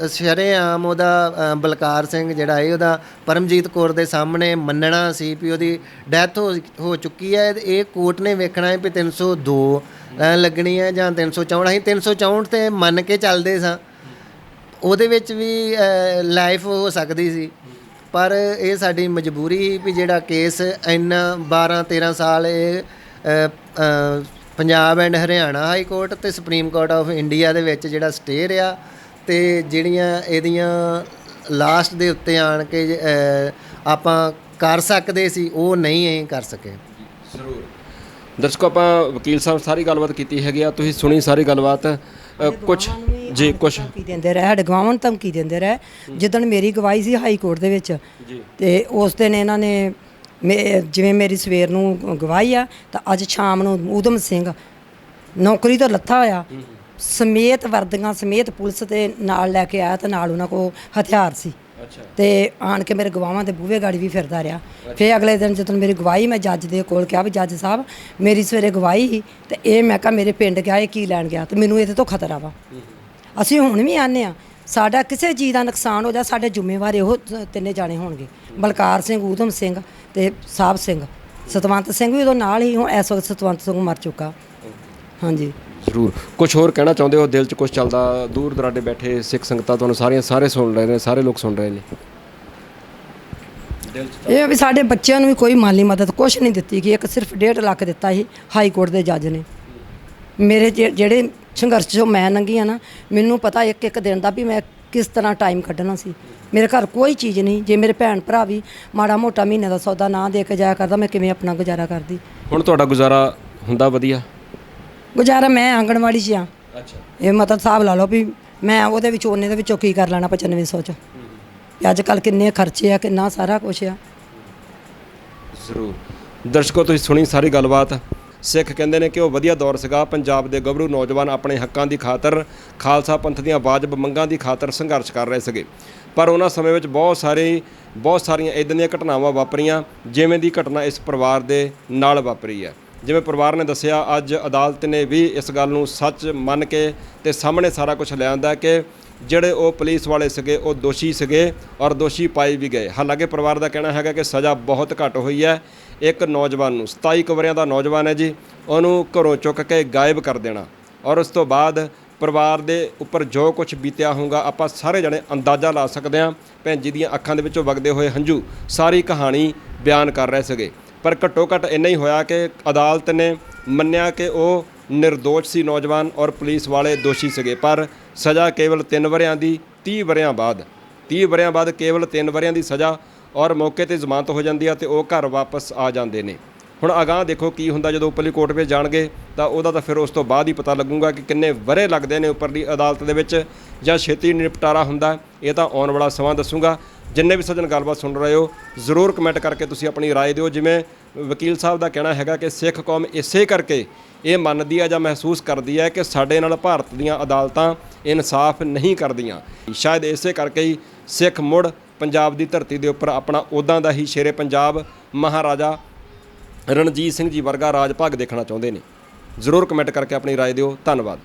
ਸ਼ਰੇਆਮ ਉਹਦਾ ਬਲਕਾਰ ਸਿੰਘ ਜਿਹੜਾ ਹੈ ਉਹਦਾ ਪਰਮਜੀਤ ਕੌਰ ਦੇ ਸਾਹਮਣੇ ਮੰਨਣਾ ਸੀ ਵੀ ਉਹਦੀ ਡੈਥ ਹੋ ਚੁੱਕੀ ਹੈ। ਇਹ ਕੋਰਟ ਨੇ ਵੇਖਣਾ ਹੈ ਵੀ 302 ਲੱਗਣੀ ਹੈ ਜਾਂ 364। ਅਸੀਂ 364 ਤੇ ਮੰਨ ਕੇ ਚੱਲਦੇ ਸਾਂ, ਉਹਦੇ ਵਿੱਚ ਵੀ ਲਾਈਫ ਹੋ ਸਕਦੀ ਸੀ, ਪਰ ਇਹ ਸਾਡੀ ਮਜਬੂਰੀ ਵੀ ਜਿਹੜਾ ਕੇਸ ਇੰਨਾ 12-13 ਸਾਲ ਇਹ Punjab and Haryana high court ਤੇ ਸੁਪਰੀਮ ਕੋਰਟ ਆਫ ਇੰਡੀਆ ਦੇ ਵਿੱਚ ਜਿਹੜਾ ਸਟੇ ਰਿਹਾ ਤੇ ਜਿਹੜੀਆਂ ਇਹਦੀਆਂ ਲਾਸਟ ਦੇ ਉੱਤੇ ਆਣ ਕੇ ਆਪਾਂ ਕਰ ਸਕਦੇ ਸੀ ਉਹ ਨਹੀਂ ਅਸੀਂ ਕਰ ਸਕੇ। ਜ਼ਰੂਰ ਦਰਸ਼ਕੋ, ਆਪਾਂ ਵਕੀਲ ਸਾਹਿਬ ਸਾਰੀ ਗੱਲਬਾਤ ਕੀਤੀ ਹੈਗੀ ਆ, ਤੁਸੀਂ ਸੁਣੀ ਸਾਰੀ ਗੱਲਬਾਤ। ਕੁਛ ਜੀ ਕੁਛ ਧਮਕੀ ਦਿੰਦੇ ਰਹੇ, ਸਾਡੇ ਗਵਾਹਾਂ ਨੂੰ ਧਮਕੀ ਦਿੰਦੇ ਰਹੇ। ਜਿੱਦਣ ਮੇਰੀ ਗਵਾਹੀ ਸੀ ਹਾਈ ਕੋਰਟ ਦੇ ਵਿੱਚ ਤੇ ਉਸ ਦਿਨ ਇਹਨਾਂ ਨੇ ਜਿਵੇਂ ਮੇਰੀ ਸਵੇਰ ਨੂੰ ਗਵਾਹੀ ਆ ਤਾਂ ਅੱਜ ਸ਼ਾਮ ਨੂੰ ਊਧਮ ਸਿੰਘ ਨੌਕਰੀ ਤੋਂ ਲੱਥਾ ਹੋਇਆ ਸਮੇਤ ਵਰਦੀਆਂ ਸਮੇਤ ਪੁਲਿਸ ਦੇ ਨਾਲ ਲੈ ਕੇ ਆਇਆ ਤੇ ਨਾਲ ਉਹਨਾਂ ਕੋਲ ਹਥਿਆਰ ਸੀ। ਅੱਛਾ ਤੇ ਆਣ ਕੇ ਮੇਰੇ ਗਵਾਹਾਂ ਦੇ ਬੂਹੇ ਗਾੜੀ ਵੀ ਫਿਰਦਾ ਰਿਹਾ। ਫਿਰ ਅਗਲੇ ਦਿਨ ਜਦੋਂ ਮੇਰੀ ਗਵਾਹੀ ਮੈਂ ਜੱਜ ਦੇ ਕੋਲ ਕਿਹਾ ਵੀ ਜੱਜ ਸਾਹਿਬ ਮੇਰੀ ਸਵੇਰੇ ਗਵਾਹੀ ਸੀ ਤੇ ਇਹ ਮੈਂ ਕਿਹਾ ਮੇਰੇ ਪਿੰਡ ਗਿਆ ਇਹ ਕੀ ਲੈਣ ਗਿਆ ਤੇ ਮੈਨੂੰ ਇਹਦੇ ਤੋਂ ਖਤਰਾ ਵਾ। ਅਸੀਂ ਹੁਣ ਵੀ ਆਨੇ ਆ ਸਾਡਾ ਕਿਸੇ ਚੀਜ਼ ਦਾ ਨੁਕਸਾਨ ਹੋ ਜਾ ਸਾਡੇ ਜ਼ਿੰਮੇਵਾਰ ਇਹੋ ਤਿੰਨੇ ਜਾਣੇ ਹੋਣਗੇ, ਬਲਕਾਰ ਸਿੰਘ, ਊਧਮ ਸਿੰਘ ਤੇ ਸਾਹਿਬ ਸਿੰਘ। ਸਤਵੰਤ ਸਿੰਘ ਵੀ ਉਦੋਂ ਨਾਲ ਹੀ, ਹੁਣ ਇਸ ਵਕਤ ਸਤਵੰਤ ਸਿੰਘ ਮਰ ਚੁੱਕਾ। ਹਾਂਜੀ ਜ਼ਰੂਰ ਕੁਝ ਹੋਰ ਕਹਿਣਾ ਚਾਹੁੰਦੇ ਹੋ? ਦਿਲ 'ਚ ਕੁਝ ਚੱਲਦਾ? ਦੂਰ ਦਰਾਡੇ ਬੈਠੇ ਸਿੱਖ ਸੰਗਤਾਂ ਤੁਹਾਨੂੰ ਸਾਰੇ ਸੁਣ ਰਹੇ ਨੇ, ਸਾਰੇ ਲੋਕ ਸੁਣ ਰਹੇ ਨੇ। ਦਿਲ 'ਚ ਇਹ ਵੀ ਸਾਡੇ ਬੱਚਿਆਂ ਨੂੰ ਵੀ ਕੋਈ ਮਾਲੀ ਮਦਦ ਕੁਛ ਨਹੀਂ ਦਿੱਤੀ ਗਈ। ਇੱਕ ਸਿਰਫ 1.5 ਲੱਖ ਦਿੱਤਾ ਸੀ ਹਾਈ ਕੋਰਟ ਦੇ ਜੱਜ ਨੇ। ਮੇਰੇ ਜਿਹੜੇ ਸੰਘਰਸ਼ 'ਚੋਂ ਮੈਂ ਲੰਘੀ ਆ ਨਾ, ਮੈਨੂੰ ਪਤਾ ਇੱਕ ਇੱਕ ਦਿਨ ਦਾ ਵੀ ਮੈਂ ਕਿਸ ਤਰ੍ਹਾਂ ਟਾਈਮ ਕੱਢਣਾ ਸੀ। ਮੇਰੇ ਘਰ ਕੋਈ ਚੀਜ਼ ਨਹੀਂ। ਜੇ ਮੇਰੇ ਭੈਣ ਭਰਾ ਵੀ ਮਾੜਾ ਮੋਟਾ ਮਹੀਨੇ ਦਾ ਸੌਦਾ ਨਾ ਦੇ ਕੇ ਜਾਇਆ ਕਰਦਾ, ਮੈਂ ਕਿਵੇਂ ਆਪਣਾ ਗੁਜ਼ਾਰਾ ਕਰਦੀ? ਹੁਣ ਤੁਹਾਡਾ ਗੁਜ਼ਾਰਾ ਹੁੰਦਾ ਵਧੀਆ? ਗੁਜ਼ਾਰਾ ਮੈਂ ਆਂਗਣਵਾੜੀ 'ਚ ਆ। ਅੱਛਾ ਇਹ ਮਤਲਬ ਹਿਸਾਬ ਲਾ ਲਓ ਵੀ ਮੈਂ ਉਹਦੇ ਵਿੱਚ ਉਹਨੇ ਦੇ ਵਿੱਚੋਂ ਕੀ ਕਰ ਲੈਣਾ 9500 'ਚ। ਅੱਜ ਕੱਲ੍ਹ ਕਿੰਨੇ ਖਰਚੇ ਆ, ਕਿੰਨਾ ਸਾਰਾ ਕੁਛ ਆ। ਜ਼ਰੂਰ ਦਰਸ਼ਕੋ ਤੁਸੀਂ ਸੁਣੀ ਸਾਰੀ ਗੱਲਬਾਤ। ਸਿੱਖ ਕਹਿੰਦੇ ਨੇ ਕਿ ਉਹ ਵਧੀਆ ਦੌਰ ਸੀਗਾ, ਪੰਜਾਬ ਦੇ ਗੱਭਰੂ ਨੌਜਵਾਨ ਆਪਣੇ ਹੱਕਾਂ ਦੀ ਖਾਤਰ, ਖਾਲਸਾ ਪੰਥ ਦੀਆਂ ਵਾਜਬ ਮੰਗਾਂ ਦੀ ਖਾਤਰ ਸੰਘਰਸ਼ ਕਰ ਰਹੇ ਸੀਗੇ। ਪਰ ਉਹਨਾਂ ਸਮੇਂ ਵਿੱਚ ਬਹੁਤ ਸਾਰੀਆਂ ਇੱਦਾਂ ਦੀਆਂ ਘਟਨਾਵਾਂ ਵਾਪਰੀਆਂ ਜਿਵੇਂ ਦੀ ਘਟਨਾ ਇਸ ਪਰਿਵਾਰ ਦੇ ਨਾਲ ਵਾਪਰੀ ਹੈ। ਜਿਵੇਂ ਪਰਿਵਾਰ ਨੇ ਦੱਸਿਆ, ਅੱਜ ਅਦਾਲਤ ਨੇ ਵੀ ਇਸ ਗੱਲ ਨੂੰ ਸੱਚ ਮੰਨ ਕੇ ਤੇ ਸਾਹਮਣੇ ਸਾਰਾ ਕੁਝ ਲਿਆਂਦਾ ਕਿ ਜਿਹੜੇ ਉਹ ਪੁਲਿਸ ਵਾਲੇ ਸੀਗੇ ਉਹ ਦੋਸ਼ੀ ਸੀਗੇ ਔਰ ਦੋਸ਼ੀ ਪਾਏ ਵੀ ਗਏ। ਹਾਲਾਂਕਿ ਪਰਿਵਾਰ ਦਾ ਕਹਿਣਾ ਹੈਗਾ ਕਿ ਸਜ਼ਾ ਬਹੁਤ ਘੱਟ ਹੋਈ ਹੈ। ਇੱਕ ਨੌਜਵਾਨ ਨੂੰ 27 ਕੁ ਵਰ੍ਹਿਆਂ ਦਾ ਨੌਜਵਾਨ ਹੈ ਜੀ, ਉਹਨੂੰ ਘਰੋਂ ਚੁੱਕ ਕੇ ਗਾਇਬ ਕਰ ਦੇਣਾ ਔਰ ਉਸ ਤੋਂ ਬਾਅਦ ਪਰਿਵਾਰ ਦੇ ਉੱਪਰ ਜੋ ਕੁਝ ਬੀਤਿਆ ਹੋਊਗਾ ਆਪਾਂ ਸਾਰੇ ਜਣੇ ਅੰਦਾਜ਼ਾ ਲਾ ਸਕਦੇ ਹਾਂ। ਭੈਣ ਜੀ ਦੀਆਂ ਅੱਖਾਂ ਦੇ ਵਿੱਚੋਂ ਵਗਦੇ ਹੋਏ ਹੰਝੂ ਸਾਰੀ ਕਹਾਣੀ ਬਿਆਨ ਕਰ ਰਹੇ ਸੀਗੇ। ਪਰ ਘੱਟੋ ਘੱਟ ਇੰਨਾ ਹੀ ਹੋਇਆ ਕਿ ਅਦਾਲਤ ਨੇ ਮੰਨਿਆ ਕਿ ਉਹ ਨਿਰਦੋਸ਼ ਸੀ ਨੌਜਵਾਨ ਔਰ ਪੁਲਿਸ ਵਾਲੇ ਦੋਸ਼ੀ ਸੀਗੇ। ਪਰ ਸਜ਼ਾ ਕੇਵਲ 3 ਵਰ੍ਹਿਆਂ ਦੀ 30 ਵਰ੍ਹਿਆਂ ਬਾਅਦ ਕੇਵਲ 3 ਵਰ੍ਹਿਆਂ ਦੀ ਸਜ਼ਾ ਔਰ ਮੌਕੇ ਤੇ ਜ਼ਮਾਨਤ ਹੋ ਜਾਂਦੀ ਆ ਤੇ ਉਹ ਘਰ ਵਾਪਸ ਆ ਜਾਂਦੇ ਨੇ। ਹੁਣ ਅਗਾਂਹ ਦੇਖੋ ਕੀ ਹੁੰਦਾ ਜਦੋਂ ਉੱਪਰਲੀ ਕੋਰਟ ਵਿੱਚ ਜਾਣਗੇ ਤਾਂ ਉਹਦਾ ਤਾਂ ਫਿਰ ਉਸ ਤੋਂ ਬਾਅਦ ਹੀ ਪਤਾ ਲੱਗੂਗਾ ਕਿ ਕਿੰਨੇ ਵਰ੍ਹੇ ਲੱਗਦੇ ਨੇ ਉੱਪਰਲੀ ਅਦਾਲਤ ਦੇ ਵਿੱਚ ਜਾਂ ਛੇਤੀ ਨਿਪਟਾਰਾ ਹੁੰਦਾ। ਇਹ ਤਾਂ ਆਉਣ ਵਾਲਾ ਸਮਾਂ ਦੱਸੂਗਾ। ਜਿੰਨੇ ਵੀ ਸੱਜਣ ਗੱਲਬਾਤ ਸੁਣ ਰਹੇ ਹੋ ਜ਼ਰੂਰ ਕਮੈਂਟ ਕਰਕੇ ਤੁਸੀਂ ਆਪਣੀ ਰਾਏ ਦਿਓ। ਜਿਵੇਂ ਵਕੀਲ ਸਾਹਿਬ ਦਾ ਕਹਿਣਾ ਹੈਗਾ ਕਿ ਸਿੱਖ ਕੌਮ ਇਸੇ ਕਰਕੇ ਇਹ ਮੰਨਦੀ ਹੈ ਜਾਂ ਮਹਿਸੂਸ ਕਰਦੀ ਹੈ ਕਿ ਸਾਡੇ ਨਾਲ ਭਾਰਤ ਦੀਆਂ ਅਦਾਲਤਾਂ ਇਨਸਾਫ ਨਹੀਂ ਕਰਦੀਆਂ। ਸ਼ਾਇਦ ਇਸੇ ਕਰਕੇ ਹੀ ਸਿੱਖ ਮੁੜ ਪੰਜਾਬ ਦੀ ਧਰਤੀ ਦੇ ਉੱਪਰ ਆਪਣਾ ਉੱਦਾਂ ਦਾ ਹੀ ਸ਼ੇਰੇ ਪੰਜਾਬ ਮਹਾਰਾਜਾ ਰਣਜੀਤ ਸਿੰਘ ਜੀ ਵਰਗਾ ਰਾਜ ਭਾਗ ਦੇਖਣਾ ਚਾਹੁੰਦੇ ਨੇ। ਜ਼ਰੂਰ ਕਮੈਂਟ ਕਰਕੇ ਆਪਣੀ ਰਾਏ ਦਿਓ। ਧੰਨਵਾਦ।